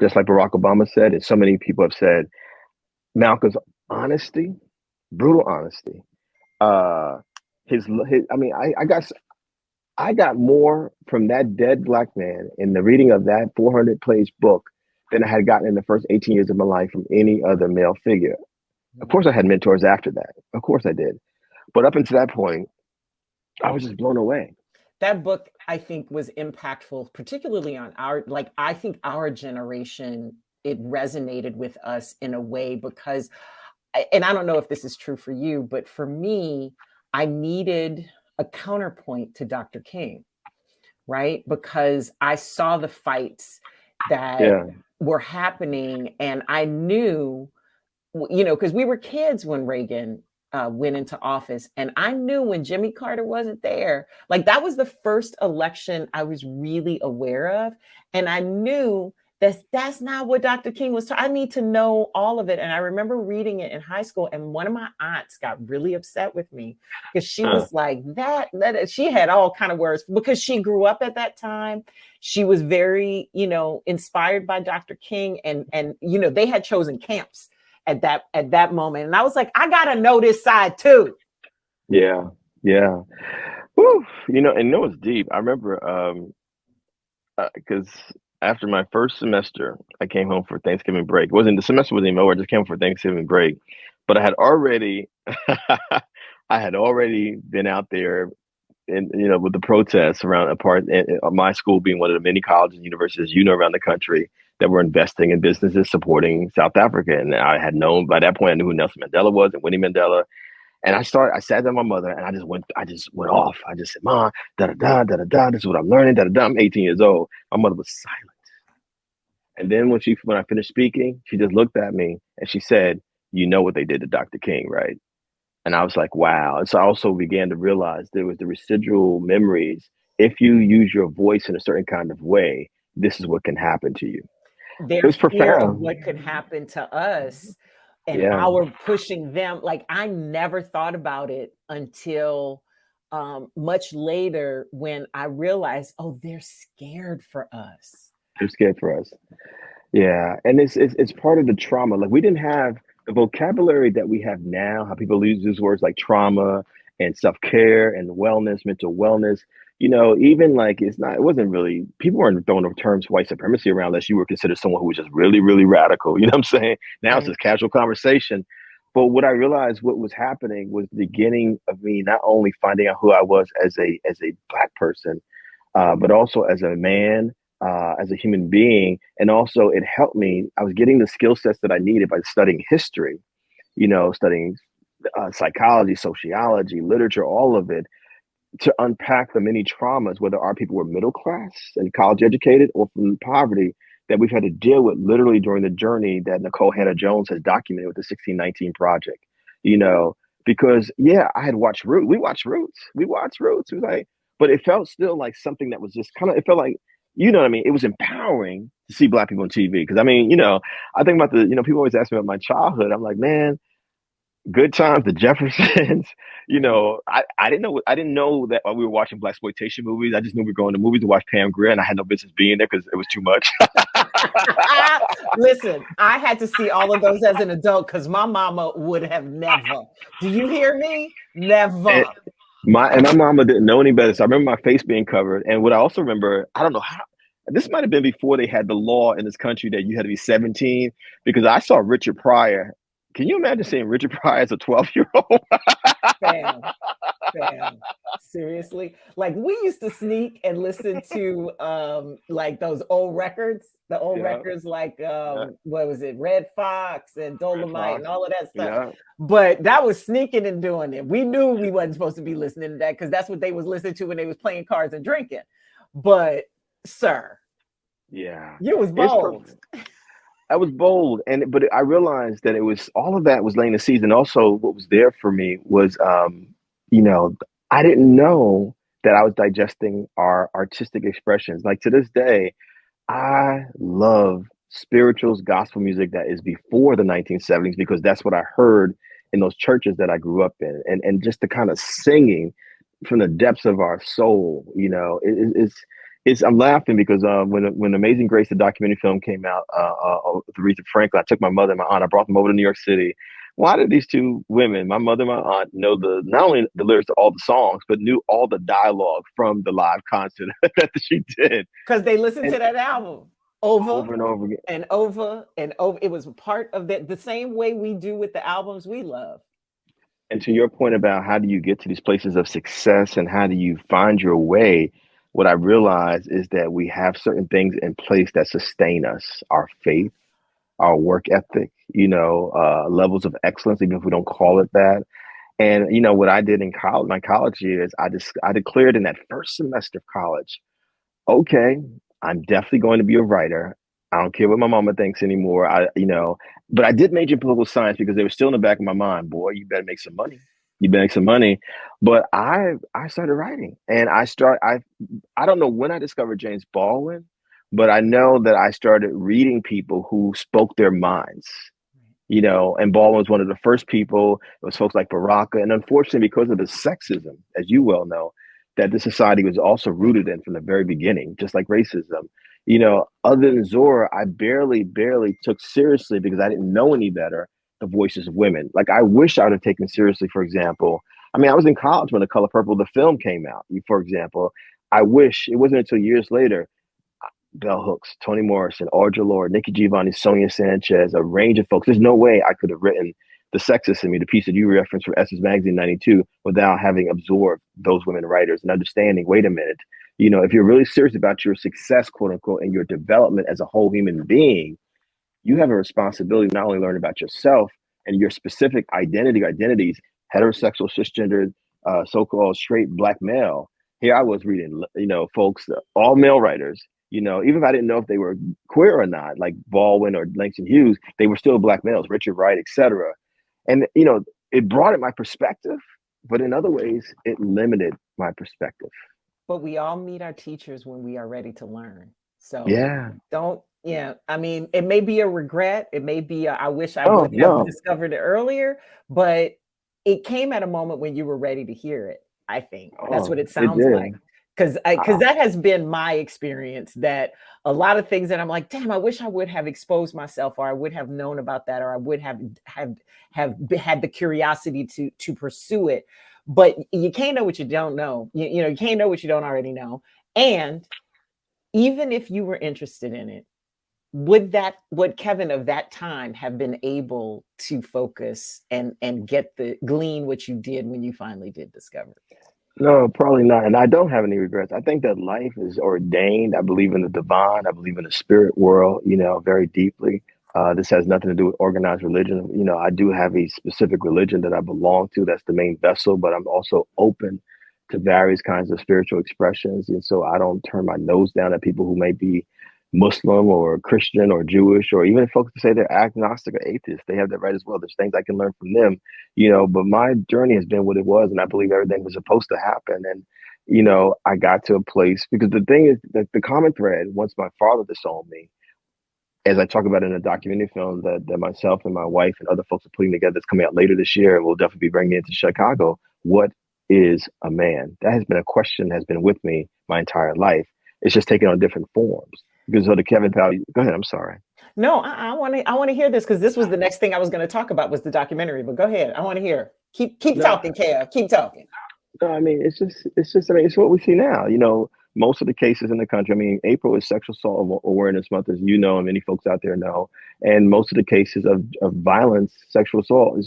Just like Barack Obama said, and so many people have said, Malcolm's honesty, brutal honesty. Uh, I mean, I got more from that dead black man in the reading of that 400-page book than I had gotten in the first 18 years of my life from any other male figure. Of course, I had mentors after that. Of course, I did. But up until that point, I was just blown away. That book, I think, was impactful, particularly on I think our generation, it resonated with us in a way because, and I don't know if this is true for you, but for me, I needed a counterpoint to Dr. King, right? Because I saw the fights that were happening and I knew, because we were kids when Reagan went into office. And I knew when Jimmy Carter wasn't there, like that was the first election I was really aware of. And I knew that's not what Dr. King was talking. I need to know all of it. And I remember reading it in high school. And one of my aunts got really upset with me because she was like, that she had all kind of words because she grew up at that time. She was very, inspired by Dr. King and they had chosen camps at that moment. And I was like, I gotta know this side too. Yeah. Woo. And it's deep. I remember because after my first semester, I came home for Thanksgiving break. The semester wasn't even over, I just came home for Thanksgiving break. But I had already been out there and with the protests around my school being one of the many colleges and universities around the country that were investing in businesses supporting South Africa. And I had known by that point, I knew who Nelson Mandela was and Winnie Mandela. And I sat down with my mother and I just went off. I just said, Mom, da da da da da. This is what I'm learning. Da da da. I'm 18 years old. My mother was silent. And then when I finished speaking, she just looked at me and she said, "You know what they did to Dr. King, right?" And I was like, wow. And so I also began to realize there was the residual memories. If you use your voice in a certain kind of way, this is what can happen to you. Their It was fear profound. of what could happen to us and Yeah. our pushing them. Like I never thought about it until much later when I realized, oh, they're scared for us. They're scared for us. Yeah. And it's part of the trauma. Like we didn't have the vocabulary that we have now, how people use words like trauma and self-care and wellness, mental wellness. Even like it wasn't really, people weren't throwing the terms white supremacy around unless you were considered someone who was just really, really radical. You know what I'm saying? Now it's just casual conversation. But what I realized what was happening was the beginning of me not only finding out who I was as a Black person, but also as a man, as a human being. And also it helped me. I was getting the skill sets that I needed by studying history, studying psychology, sociology, literature, all of it, to unpack the many traumas, whether our people were middle class and college educated or from poverty, that we've had to deal with literally during the journey that Nicole Hannah-Jones has documented with the 1619 Project. Because I had watched Roots. We watched Roots. It was like, but it felt still like something that was just it felt like, what I mean? It was empowering to see Black people on TV. Because I mean, I think about people always ask me about my childhood. I'm like, man, Good Times, the Jeffersons. I didn't know that while we were watching blaxploitation movies. I just knew we were going to movies to watch Pam Grier, and I had no business being there because it was too much. Listen, I had to see all of those as an adult because my mama would have never. Do you hear me? Never. And my mama didn't know any better, so I remember my face being covered. And what I also remember, I don't know how. This might have been before they had the law in this country that you had to be 17, because I saw Richard Pryor. Can you imagine seeing Richard Pryor as a 12-year-old? Bam. Seriously, like we used to sneak and listen to like those old records, records like what was it, Red Fox and Dolomite and all of that stuff. Yeah. But that was sneaking and doing it. We knew we wasn't supposed to be listening to that because that's what they was listening to when they was playing cards and drinking. But sir, you was bold. I was bold, but I realized that it was all of that was laying the seeds, and also what was there for me was, I didn't know that I was digesting our artistic expressions. Like to this day, I love spirituals, gospel music that is before the 1970s because that's what I heard in those churches that I grew up in, and just the kind of singing from the depths of our soul, it's I'm laughing because when Amazing Grace, the documentary film, came out, with Aretha Franklin, I took my mother and my aunt, I brought them over to New York City. Why did these two women, my mother and my aunt, know not only the lyrics to all the songs, but knew all the dialogue from the live concert that she did? Because they listened to that album over and over again. and over and over. It was part of the same way we do with the albums we love. And to your point about how do you get to these places of success and how do you find your way, what I realize is that we have certain things in place that sustain us: our faith, our work ethic, levels of excellence, even if we don't call it that. And what I did in college, my college years, I declared in that first semester of college, okay, I'm definitely going to be a writer. I don't care what my mama thinks anymore. But I did major in political science because they were still in the back of my mind. Boy, you better make some money. You better make some money. But I started writing, and I don't know when I discovered James Baldwin, but I know that I started reading people who spoke their minds. And Baldwin was one of the first people. It was folks like Baraka, and unfortunately, because of the sexism, as you well know, that the society was also rooted in from the very beginning, just like racism. Other than Zora, I barely took seriously, because I didn't know any better, the voices of women. Like, I wish I would have taken seriously, for example. I mean, I was in college when The Color Purple, the film, came out, for example. I wish it wasn't until years later, Bell Hooks, Toni Morrison, Audrey Lorde, Nikki Giovanni, Sonia Sanchez, a range of folks. There's no way I could have written The Sexist in Me, the piece that you referenced from Essence Magazine '92, without having absorbed those women writers and understanding, wait a minute, if you're really serious about your success, quote unquote, and your development as a whole human being, you have a responsibility to not only learn about yourself and your specific identities, heterosexual, cisgendered, so-called straight Black male. Here I was reading, folks, all male writers, even if I didn't know if they were queer or not, like Baldwin or Langston Hughes, they were still Black males, Richard Wright, etc. And, it broadened my perspective, but in other ways, it limited my perspective. But we all meet our teachers when we are ready to learn. So yeah, I mean, it may be a regret. It may be I wish I would have discovered it earlier, but it came at a moment when you were ready to hear it. I think that's what it sounds like. Because that has been my experience, that a lot of things that I'm like, damn, I wish I would have exposed myself, or I would have known about that, or I would have had the curiosity to pursue it. But you can't know what you don't know. You can't know what you don't already know. And even if you were interested in it, would Kevin of that time have been able to focus and glean what you did when you finally did discover it? No, probably not. And I don't have any regrets. I think that life is ordained. I believe in the divine. I believe in the spirit world, very deeply. This has nothing to do with organized religion. I do have a specific religion that I belong to. That's the main vessel, but I'm also open to various kinds of spiritual expressions. And so I don't turn my nose down at people who may be Muslim or Christian or Jewish, or even folks who say they're agnostic or atheist. They have that right as well. There's things I can learn from them, but my journey has been what it was. And I believe everything was supposed to happen. And, I got to a place, because the thing is that the common thread, once my father disowned me, as I talk about in a documentary film that myself and my wife and other folks are putting together, that's coming out later this year, and we'll definitely be bringing it to Chicago. What is a man? That has been a question that has been with me my entire life. It's just taken on different forms. Because of the Kevin Powell, go ahead. I'm sorry. No, I want to hear this, because this was the next thing I was going to talk about, was the documentary. But go ahead. I want to hear. Keep talking, Kev. Keep talking. No, I mean, it's just. I mean, it's what we see now. Most of the cases in the country. I mean, April is Sexual Assault Awareness Month, as you know, and many folks out there know. And most of the cases of violence, sexual assault,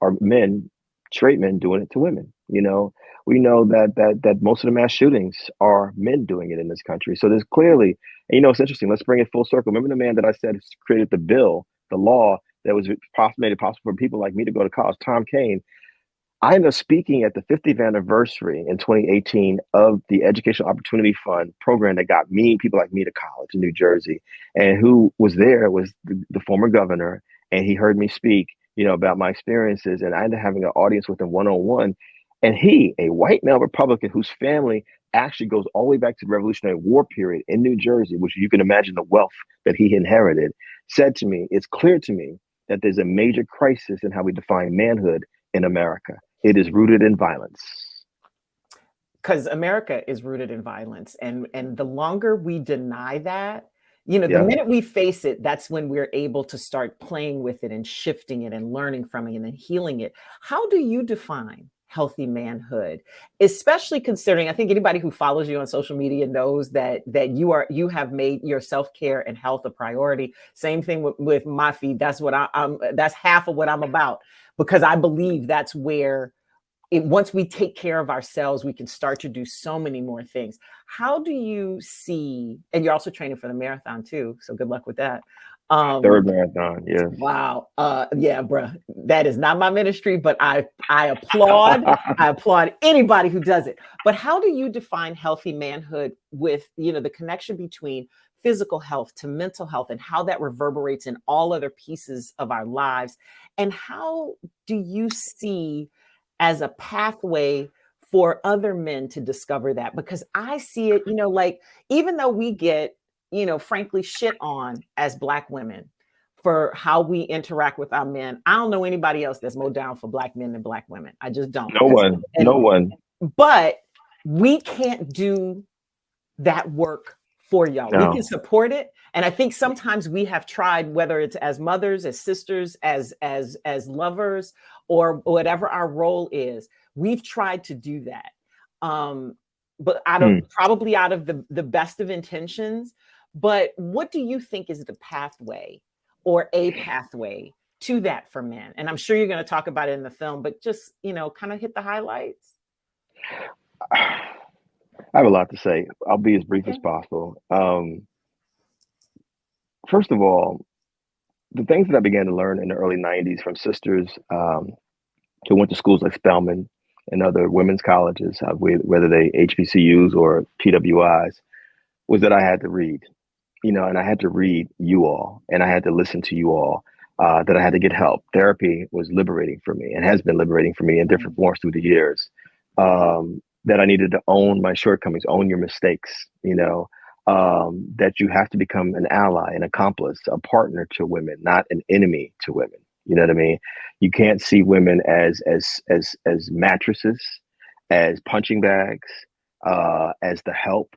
are men, straight men, doing it to women. We know that most of the mass shootings are men doing it in this country. So there's clearly, and it's interesting. Let's bring it full circle. Remember the man that I said created the law that was made it possible for people like me to go to college, Tom Kane. I ended up speaking at the 50th anniversary in 2018 of the Educational Opportunity Fund program that got people like me to college in New Jersey. And who was there was the former governor, and he heard me speak, about my experiences. And I ended up having an audience with him one-on-one. And he, a white male Republican whose family actually goes all the way back to the Revolutionary War period in New Jersey, which you can imagine the wealth that he inherited, said to me, "It's clear to me that there's a major crisis in how we define manhood in America. It is rooted in violence. Because America is rooted in violence. And the longer we deny that, you know, the Yeah. minute we face it, that's when we're able to start playing with it and shifting it and learning from it and then healing it. How do you define healthy manhood, especially considering, I think anybody who follows you on social media knows that you have made your self-care and health a priority. Same thing with my feed. That's what that's half of what I'm about, because I believe that's where once we take care of ourselves, we can start to do so many more things. How do you see, and you're also training for the marathon too, so good luck with that. Third marathon, yes. Wow. Yeah, bruh. That is not my ministry, but I applaud. I applaud anybody who does it. But how do you define healthy manhood with, you know, the connection between physical health to mental health and how that reverberates in all other pieces of our lives? And how do you see as a pathway for other men to discover that? Because I see it, you know, like, even though we get, you know, frankly, shit on as Black women for how we interact with our men, I don't know anybody else that's more down for Black men than Black women. I just don't. No one. But we can't do that work for y'all. No. We can support it. And I think sometimes we have tried, whether it's as mothers, as sisters, as lovers, or whatever our role is, we've tried to do that. But probably out of the best of intentions. But what do you think is the pathway or a pathway to that for men? And I'm sure you're going to talk about it in the film, but just, you know, kind of hit the highlights. I have a lot to say. I'll be as brief as possible. First of all, the things that I began to learn in the early 90s from sisters who went to schools like Spelman and other women's colleges, whether they HBCUs or PWIs, was that I had to read, you know, and I had to read you all, and I had to listen to you all, that I had to get help. Therapy was liberating for me and has been liberating for me in different forms through the years. That I needed to own my shortcomings, own your mistakes, you know, that you have to become an ally, an accomplice, a partner to women, not an enemy to women. You know what I mean? You can't see women as mattresses, as punching bags, as the help,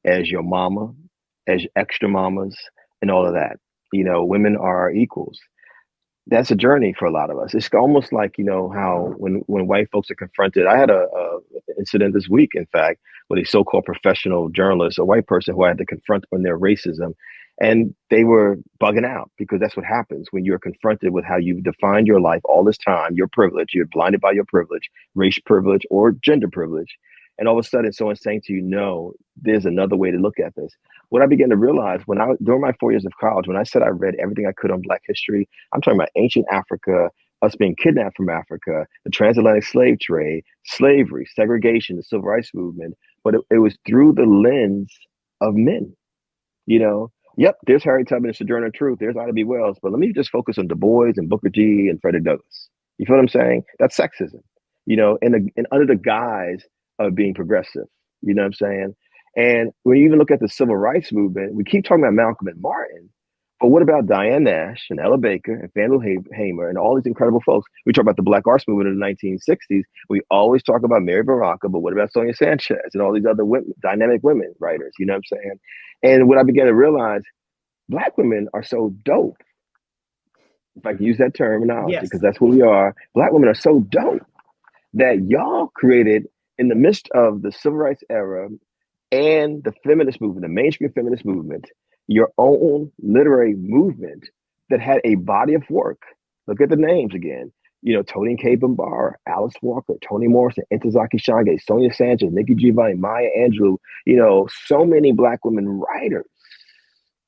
as your mama, as extra mamas, and all of that. You know, women are equals. That's a journey for a lot of us. It's almost like, you know, how when white folks are confronted. I had a incident this week, in fact, with a so-called professional journalist, a white person who I had to confront on their racism. And they were bugging out, because that's what happens when you're confronted with how you've defined your life all this time, your privilege, you're blinded by your privilege, race privilege or gender privilege. And all of a sudden someone's saying to you, no, there's another way to look at this. What I began to realize during my 4 years of college, when I said I read everything I could on Black history, I'm talking about ancient Africa, us being kidnapped from Africa, the transatlantic slave trade, slavery, segregation, the civil rights movement. But it was through the lens of men, you know. Yep, there's Harriet Tubman and Sojourner Truth. There's Ida B. Wells. But let me just focus on Du Bois and Booker T and Frederick Douglass. You feel what I'm saying? That's sexism, you know, and under the guise of being progressive. You know what I'm saying? And when you even look at the civil rights movement, we keep talking about Malcolm and Martin, but what about Diane Nash and Ella Baker and Faneuil Hamer and all these incredible folks? We talk about the Black Arts Movement in the 1960s. We always talk about Mary Baraka, but what about Sonia Sanchez and all these other women, dynamic women writers? You know what I'm saying? And what I began to realize, Black women are so dope. If I can use that terminology, because that's who we are. Black women are so dope that y'all created, in the midst of the civil rights era and the feminist movement, the mainstream feminist movement, your own literary movement that had a body of work. Look at the names again. You know, Toni K. Bambara, Alice Walker, Toni Morrison, Ntozake Shange, Sonia Sanchez, Nikki Giovanni, Maya Angelou. You know, so many Black women writers,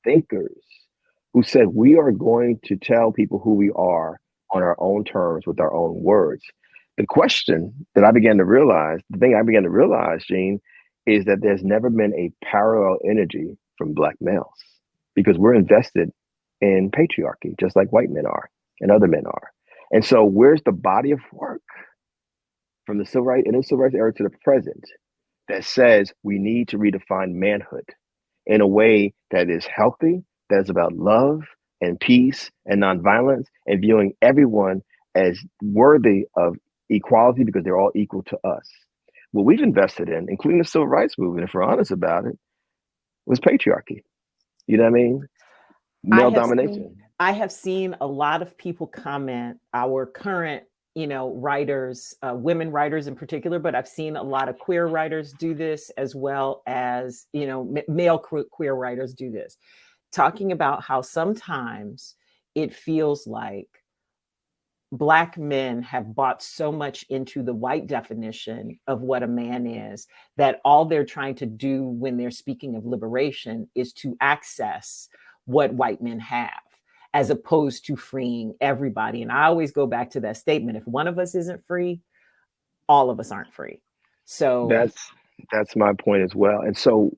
thinkers, who said, we are going to tell people who we are on our own terms with our own words. The question that I began to realize, the thing I began to realize, Jeanne, is that there's never been a parallel energy from Black males, because we're invested in patriarchy, just like white men are and other men are. And so where's the body of work from the civil rights era to the present that says we need to redefine manhood in a way that is healthy, that is about love, and peace and nonviolence, and viewing everyone as worthy of equality because they're all equal to us. What we've invested in, including the civil rights movement, if we're honest about it, was patriarchy. You know what I mean? I Male have seen domination. I have seen a lot of people comment, our current, writers, women writers in particular, but I've seen a lot of queer writers do this, as well as, male queer writers do this, talking about how sometimes it feels like Black men have bought so much into the white definition of what a man is, that all they're trying to do when they're speaking of liberation is to access what white men have, as opposed to freeing everybody. And I always go back to that statement: if one of us isn't free, all of us aren't free. So That's my point as well. And so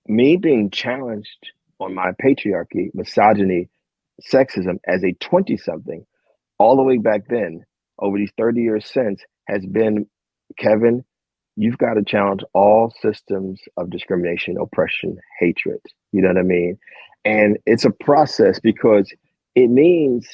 me being challenged on my patriarchy, misogyny, sexism as a 20 something, all the way back then, over these 30 years since, has been, Kevin, you've got to challenge all systems of discrimination, oppression, hatred. You know what I mean? And it's a process because it means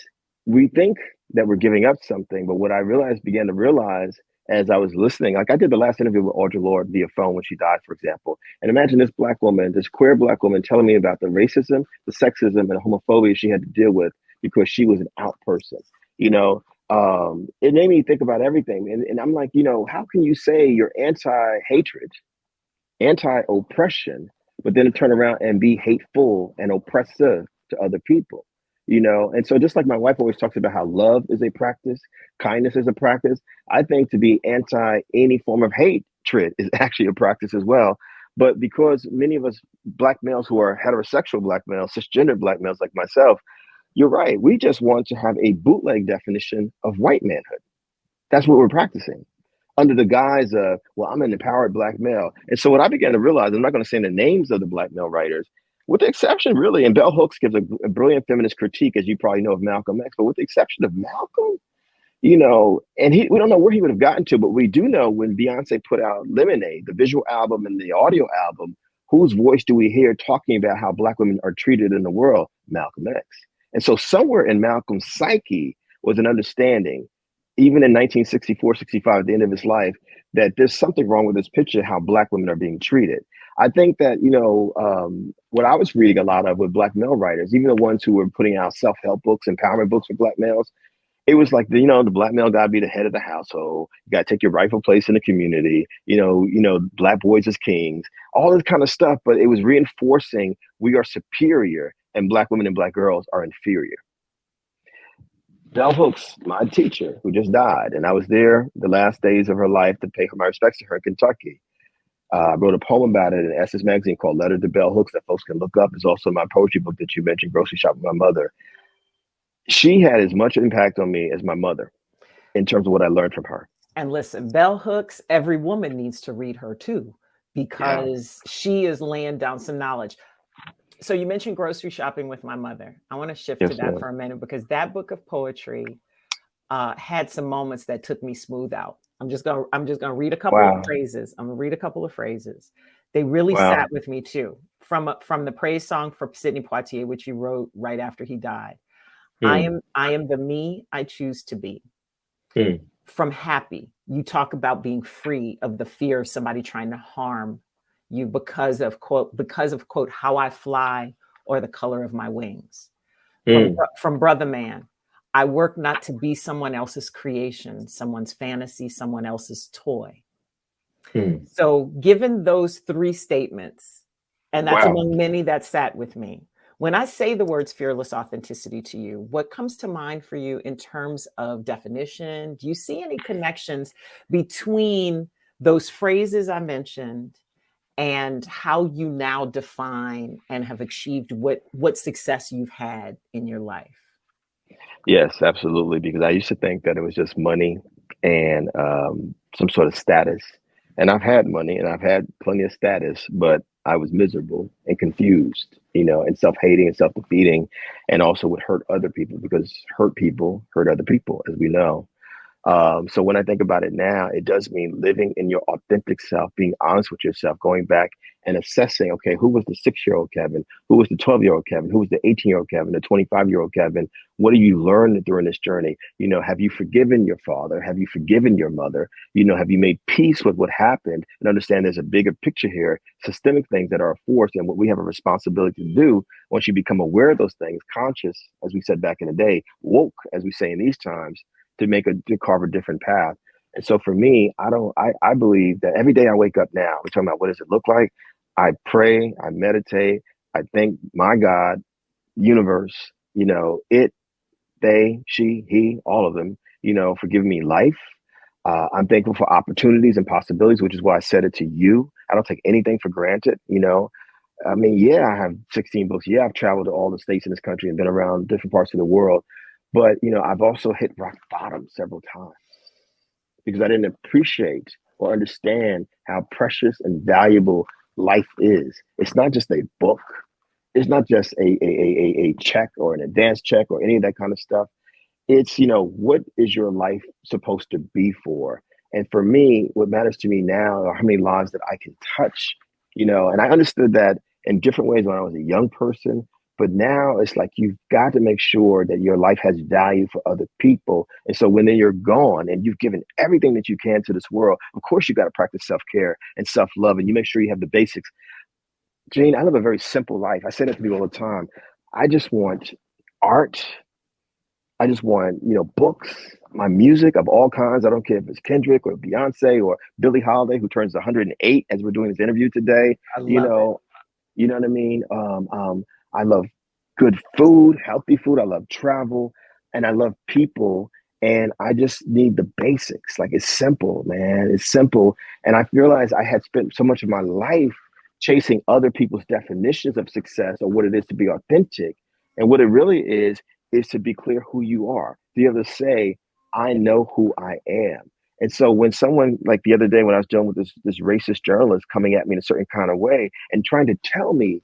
we think that we're giving up something. But what I began to realize as I was listening, like I did the last interview with Audrey Lorde via phone when she died, for example. And imagine this Black woman, this queer Black woman, telling me about the racism, the sexism, and the homophobia she had to deal with because she was an out person. You know, it made me think about everything. And I'm like, how can you say you're anti-hatred, anti-oppression, but then turn around and be hateful and oppressive to other people? And so just like my wife always talks about how love is a practice, kindness is a practice, I think to be anti any form of hatred is actually a practice as well. But because many of us Black males who are heterosexual Black males, cisgender Black males like myself, you're right. We just want to have a bootleg definition of white manhood. That's what we're practicing under the guise of, well, I'm an empowered Black male. And so what I began to realize, I'm not going to say the names of the Black male writers, with the exception really, and Bell Hooks gives a brilliant feminist critique, as you probably know, of Malcolm X, but with the exception of Malcolm, and we don't know where he would have gotten to, but we do know when Beyonce put out Lemonade, the visual album and the audio album, whose voice do we hear talking about how Black women are treated in the world? Malcolm X. And so somewhere in Malcolm's psyche was an understanding, even in 1964, 65, at the end of his life, that there's something wrong with this picture, how Black women are being treated. I think that, what I was reading a lot of with Black male writers, even the ones who were putting out self-help books, empowerment books for Black males, it was like, the Black male got to be the head of the household. You got to take your rightful place in the community. Black boys as kings, all this kind of stuff. But it was reinforcing we are superior and Black women and Black girls are inferior. Bell Hooks, my teacher, who just died, and I was there the last days of her life to pay my respects to her in Kentucky. I wrote a poem about it in Essence magazine called Letter to Bell Hooks that folks can look up. It's also my poetry book that you mentioned, Grocery Shop with My Mother. She had as much impact on me as my mother in terms of what I learned from her. And listen, Bell Hooks, every woman needs to read her too, because she is laying down some knowledge. So you mentioned Grocery Shopping with My Mother. I want to shift to that for a minute, because that book of poetry had some moments that took me smooth out. I'm just gonna read a couple of phrases. I'm gonna read a couple of phrases. They really sat with me too. From the praise song for Sidney Poitier, which he wrote right after he died. I am the me I choose to be. From Happy, you talk about being free of the fear of somebody trying to harm you because of quote how I fly or the color of my wings. From Brother Man, I work not to be someone else's creation, someone's fantasy, someone else's toy. So given those three statements, and that's among many that sat with me, when I say the words fearless authenticity to you, what comes to mind for you in terms of definition? Do you see any connections between those phrases I mentioned and how you now define and have achieved what success you've had in your life? Yes, absolutely. Because I used to think that it was just money and some sort of status. And I've had money and I've had plenty of status, but I was miserable and confused, and self-hating and self-defeating, and also would hurt other people because hurt people hurt other people, as we know. So when I think about it now, it does mean living in your authentic self, being honest with yourself, going back and assessing, okay, who was the 6-year-old Kevin? Who was the 12-year-old Kevin? Who was the 18-year-old Kevin? The 25-year-old Kevin? What have you learned during this journey? Have you forgiven your father? Have you forgiven your mother? Have you made peace with what happened and understand there's a bigger picture here, systemic things that are a force, and what we have a responsibility to do once you become aware of those things, conscious, as we said back in the day, woke, as we say in these times, to carve a different path. And so for me, I believe that every day I wake up now, we're talking about what does it look like? I pray, I meditate, I thank my God, universe, it, they, she, he, all of them, for giving me life. I'm thankful for opportunities and possibilities, which is why I said it to you. I don't take anything for granted. I mean, yeah, I have 16 books. Yeah, I've traveled to all the states in this country and been around different parts of the world. But, I've also hit rock bottom several times because I didn't appreciate or understand how precious and valuable life is. It's not just a book. It's not just a check or an advance check or any of that kind of stuff. It's, what is your life supposed to be for? And for me, what matters to me now are how many lives that I can touch, and I understood that in different ways when I was a young person. But now it's like you've got to make sure that your life has value for other people. And so when then you're gone and you've given everything that you can to this world, of course, you got to practice self-care and self-love, and you make sure you have the basics. Jeanne, I live a very simple life. I say that to people all the time. I just want art. I just want, books, my music of all kinds. I don't care if it's Kendrick or Beyonce or Billie Holiday, who turns 108 as we're doing this interview today. I love it. You know what I mean? I love good food, healthy food. I love travel, and I love people. And I just need the basics. Like, it's simple, man. It's simple. And I realized I had spent so much of my life chasing other people's definitions of success or what it is to be authentic. And what it really is to be clear who you are. To be able to say, I know who I am. And so when someone, like the other day when I was dealing with this racist journalist coming at me in a certain kind of way and trying to tell me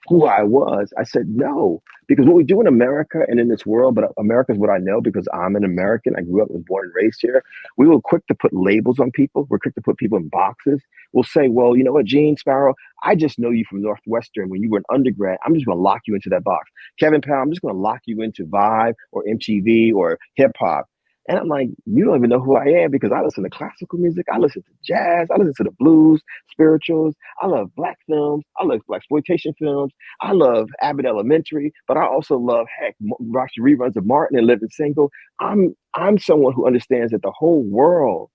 who I was, I said no. Because what we do in America and in this world, but America is what I know because I'm an American. I grew up, was born and raised here. We were quick to put labels on people. We're quick to put people in boxes. We'll say, well, you know what, Jeanne, Sparrow, I just know you from Northwestern when you were an undergrad. I'm just going to lock you into that box. Kevin Powell, I'm just going to lock you into Vibe or MTV or hip hop. And I'm like, you don't even know who I am because I listen to classical music. I listen to jazz. I listen to the blues, spirituals. I love Black films. I love Blaxploitation films. I love Abbott Elementary, but I also love, watch the reruns of Martin and Living Single. I'm someone who understands that the whole world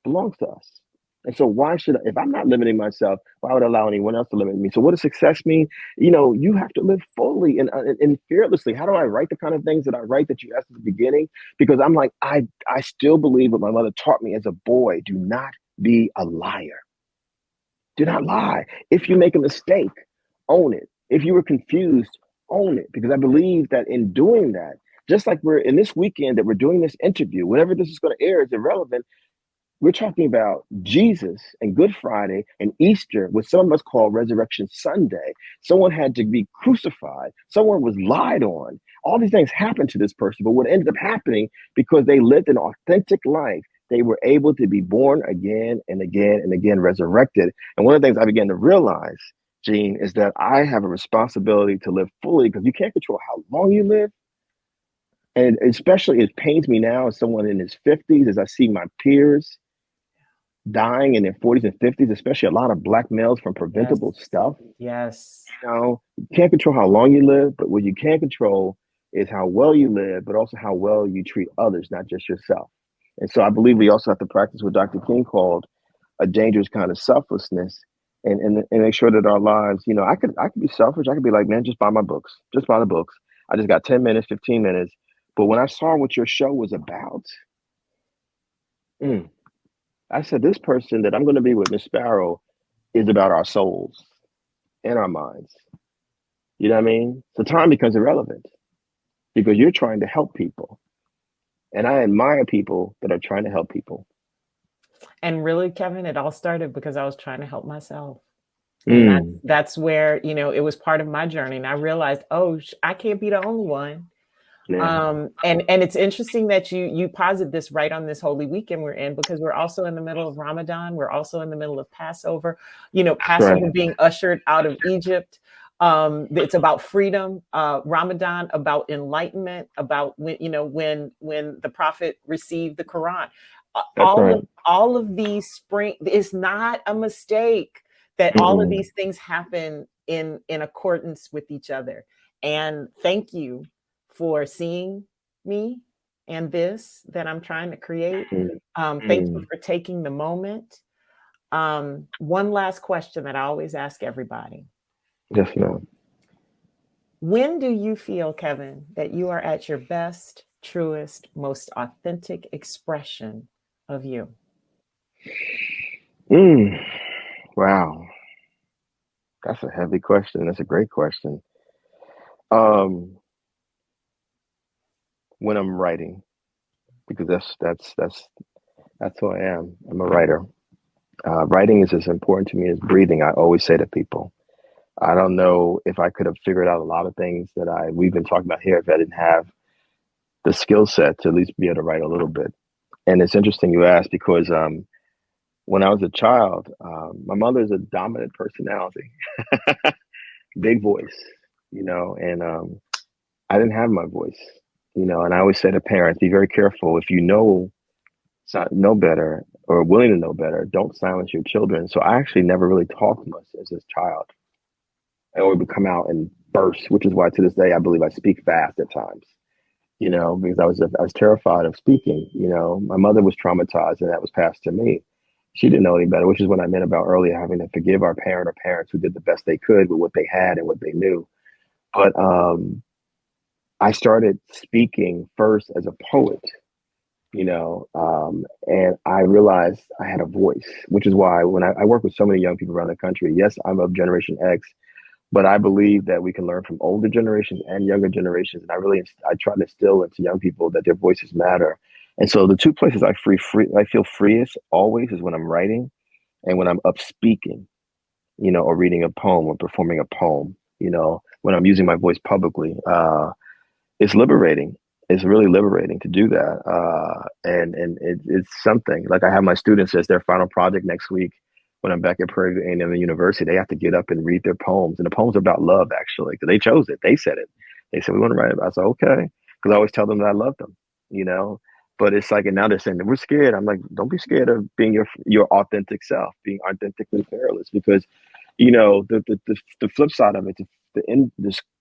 belongs to us. And so why should I, if I'm not limiting myself, why would I allow anyone else to limit me? So what does success mean? You have to live fully and fearlessly. How do I write the kind of things that I write that you asked at the beginning? Because I'm like, I still believe what my mother taught me as a boy. Do not be a liar. Do not lie. If you make a mistake, own it. If you were confused, own it. Because I believe that in doing that, just like we're in this weekend that we're doing this interview, whenever this is going to air is irrelevant. We're talking about Jesus and Good Friday and Easter, what some of us call Resurrection Sunday. Someone had to be crucified. Someone was lied on. All these things happened to this person. But what ended up happening, because they lived an authentic life, they were able to be born again and again and again, resurrected. And one of the things I began to realize, Jeanne, is that I have a responsibility to live fully because you can't control how long you live. And especially it pains me now as someone in his 50s, as I see my peers dying in their 40s and 50s, especially a lot of Black males from preventable stuff. Yes. You can't control how long you live, but what you can control is how well you live, but also how well you treat others, not just yourself. And so I believe we also have to practice what Dr. King called a dangerous kind of selflessness and make sure that our lives, I could be selfish. I could be like, man, just buy my books, just buy the books. I just got 10 minutes, 15 minutes. But when I saw what your show was about, I said, this person that I'm going to be with, Miss Sparrow, is about our souls and our minds. You know what I mean? So time becomes irrelevant because you're trying to help people. And I admire people that are trying to help people. And really, Kevin, it all started because I was trying to help myself. And that's where, it was part of my journey. And I realized, I can't be the only one. And it's interesting that you posit this right on this holy weekend we're in, because we're also in the middle of Ramadan. We're also in the middle of Passover, Passover being ushered out of Egypt. It's about freedom, Ramadan about enlightenment, about when the prophet received the Quran. All of these spring, it's not a mistake that all of these things happen in accordance with each other. And thank you for seeing me and this that I'm trying to create. Thank you for taking the moment. One last question that I always ask everybody. Yes, ma'am. When do you feel, Kevin, that you are at your best, truest, most authentic expression of you? Wow. That's a heavy question. That's a great question. When I'm writing, because that's who I am. I'm a writer. Writing is as important to me as breathing. I always say to people, I don't know if I could have figured out a lot of things that we've been talking about here if I didn't have the skill set to at least be able to write a little bit. And it's interesting you asked, because when I was a child, my mother is a dominant personality, big voice, and I didn't have my voice, and I always say to parents, be very careful. If you know better or willing to know better, don't silence your children. So I actually never really talked much as a child. I always would come out and burst, which is why to this day I believe I speak fast at times. Because I was terrified of speaking. My mother was traumatized, and that was passed to me. She didn't know any better, which is what I meant about earlier, having to forgive our parents who did the best they could with what they had and what they knew. But I started speaking first as a poet, and I realized I had a voice, which is why when I work with so many young people around the country, yes, I'm of Generation X, but I believe that we can learn from older generations and younger generations. And I try to instill into young people that their voices matter. And so the two places I feel freest always is when I'm writing and when I'm up speaking, or reading a poem or performing a poem, when I'm using my voice publicly. It's liberating. It's really liberating to do that. It's something like I have my students as their final project next week. When I'm back at Prairie View A&M University, they have to get up and read their poems. And the poems are about love, actually, because they chose it. They said it. They said, we want to write it. I said, okay. Because I always tell them that I love them, But it's like, and now they're saying that we're scared. I'm like, don't be scared of being your authentic self, being authentically fearless. Because, the flip side of it,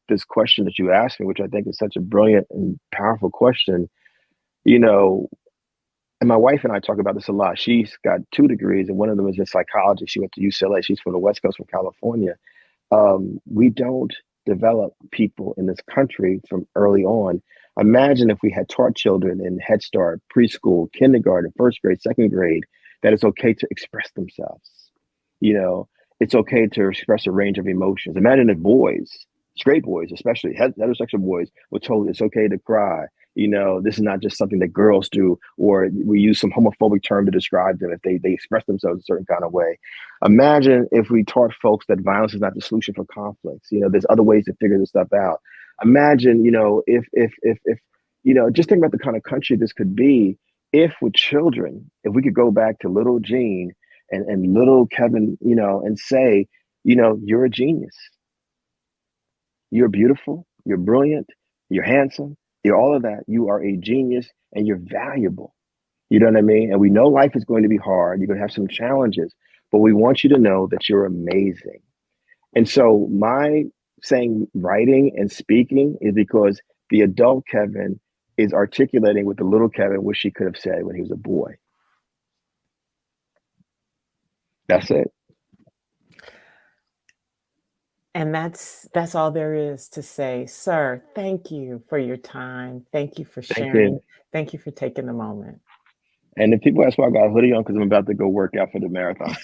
this question that you asked me, which I think is such a brilliant and powerful question, and my wife and I talk about this a lot. She's got 2 degrees, and one of them is in psychology. She went to UCLA. She's from the West Coast, from California. We don't develop people in this country from early on. Imagine if we had taught children in Head Start, preschool, kindergarten, first grade, second grade, that it's okay to express themselves. It's okay to express a range of emotions. Imagine if boys, straight boys, especially heterosexual boys, were told it's okay to cry. This is not just something that girls do, or we use some homophobic term to describe them if they express themselves a certain kind of way. Imagine if we taught folks that violence is not the solution for conflicts. There's other ways to figure this stuff out. Imagine, if just think about the kind of country this could be if with children, if we could go back to little Jeanne and little Kevin, and say, you're a genius. You're beautiful. You're brilliant. You're handsome. You're all of that. You are a genius and you're valuable. You know what I mean? And we know life is going to be hard. You're going to have some challenges, but we want you to know that you're amazing. And so my saying writing and speaking is because the adult Kevin is articulating what the little Kevin wish he could have said when he was a boy. That's it. And that's all there is to say. Sir, thank you for your time. Thank you for sharing. Thank you for taking the moment. And if people ask why I got a hoodie on, because I'm about to go work out for the marathon.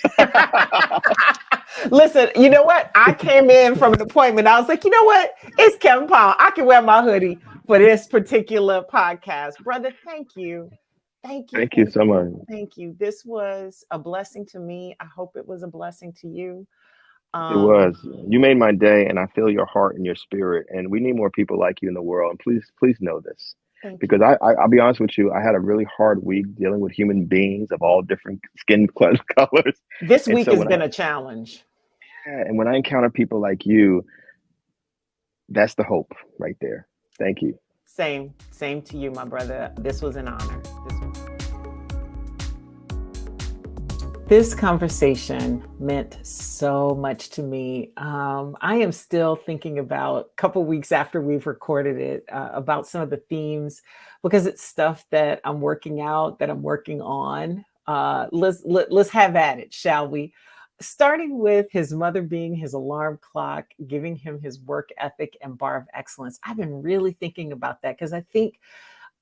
Listen, you know what? I came in from an appointment. I was like, you know what? It's Kevin Powell. I can wear my hoodie for this particular podcast. Brother, thank you. Thank you. Thank you so much. Thank you. This was a blessing to me. I hope it was a blessing to you. It was. You made my day, and I feel your heart and your spirit. And we need more people like you in the world. And please know this, Thank because you. I'll be honest with you. I had a really hard week dealing with human beings of all different skin colors. This And week so has been a challenge. when I encounter people like you, that's the hope right there. Thank you. Same to you, my brother. This was an honor. This conversation meant so much to me. I am still thinking about a couple weeks after we've recorded it about some of the themes, because it's stuff that I'm working out, that I'm working on. Let's have at it, shall we? Starting with his mother being his alarm clock, giving him his work ethic and bar of excellence. I've been really thinking about that, because I think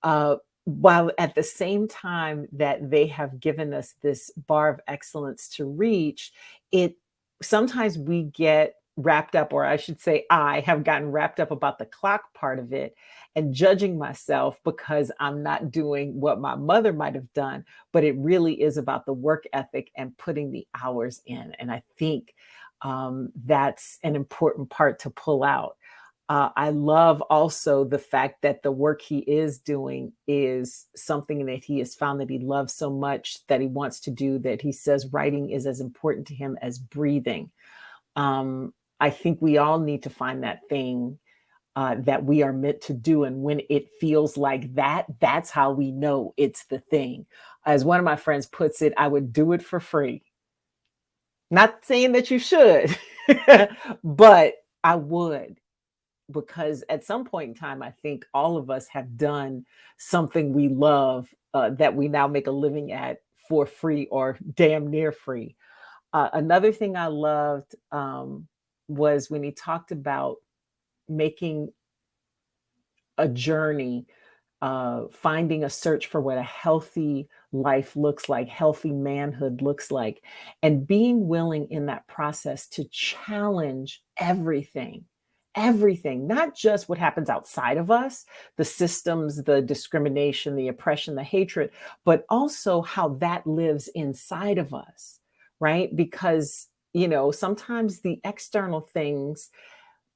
uh, while at the same time that they have given us this bar of excellence to reach, it sometimes we get wrapped up, or I should say, I have gotten wrapped up about the clock part of it and judging myself because I'm not doing what my mother might have done. But it really is about the work ethic and putting the hours in. And I think that's an important part to pull out. I love also the fact that the work he is doing is something that he has found that he loves so much that he wants to do, that he says writing is as important to him as breathing. I think we all need to find that thing that we are meant to do. And when it feels like that, that's how we know it's the thing. As one of my friends puts it, I would do it for free. Not saying that you should, but I would. Because at some point in time, I think all of us have done something we love that we now make a living at for free or damn near free. Another thing I loved was when he talked about making a journey, finding a search for what a healthy life looks like, healthy manhood looks like, and being willing in that process to challenge everything, not just what happens outside of us, the systems, the discrimination, the oppression, the hatred, but also how that lives inside of us, right? Because, sometimes the external things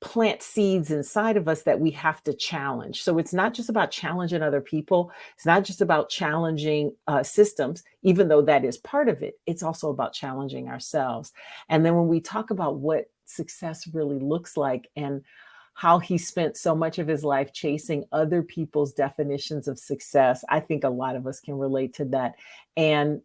plant seeds inside of us that we have to challenge. So it's not just about challenging other people. It's not just about challenging systems, even though that is part of it. It's also about challenging ourselves. And then when we talk about what success really looks like and how he spent so much of his life chasing other people's definitions of success, I think a lot of us can relate to that. And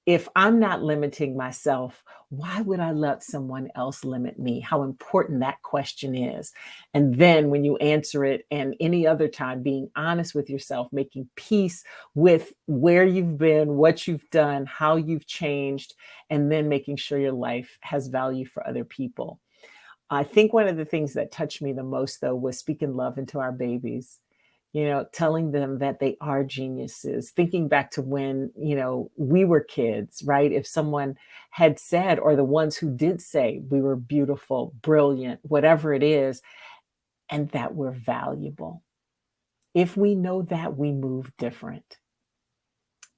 if I'm not limiting myself, why would I let someone else limit me? How important that question is. And then when you answer it, and any other time, being honest with yourself, making peace with where you've been, what you've done, how you've changed, and then making sure your life has value for other people. I think one of the things that touched me the most, though, was speaking love into our babies. Telling them that they are geniuses, thinking back to when, we were kids, right? If someone had said, or the ones who did say we were beautiful, brilliant, whatever it is, and that we're valuable. If we know that, we move different.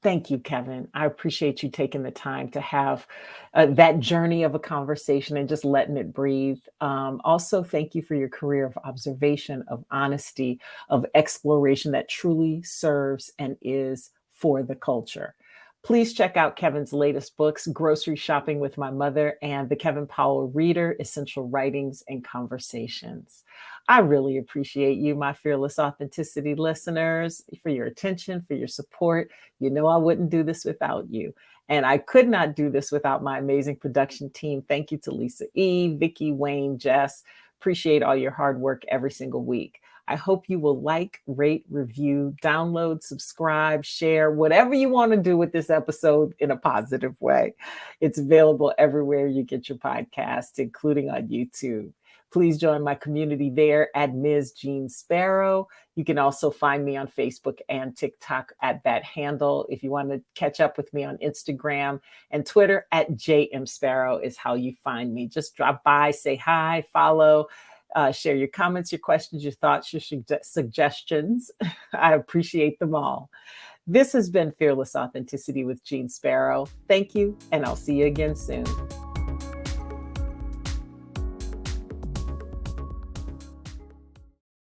Thank you, Kevin. I appreciate you taking the time to have that journey of a conversation and just letting it breathe. Also, thank you for your career of observation, of honesty, of exploration that truly serves and is for the culture. Please check out Kevin's latest books, Grocery Shopping with My Mother and The Kevin Powell Reader, Essential Writings and Conversations. I really appreciate you, my fearless authenticity listeners, for your attention, for your support. I wouldn't do this without you. And I could not do this without my amazing production team. Thank you to Lisa E., Vicky, Wayne, Jess. Appreciate all your hard work every single week. I hope you will like, rate, review, download, subscribe, share, whatever you want to do with this episode in a positive way. It's available everywhere you get your podcast, including on YouTube. Please join my community there at Ms. Jeanne Sparrow. You can also find me on Facebook and TikTok at that handle. If you want to catch up with me on Instagram and Twitter, at JM Sparrow is how you find me. Just drop by, say hi, follow, share your comments, your questions, your thoughts, your suggestions. I appreciate them all. This has been Fearless Authenticity with Jeanne Sparrow. Thank you, and I'll see you again soon.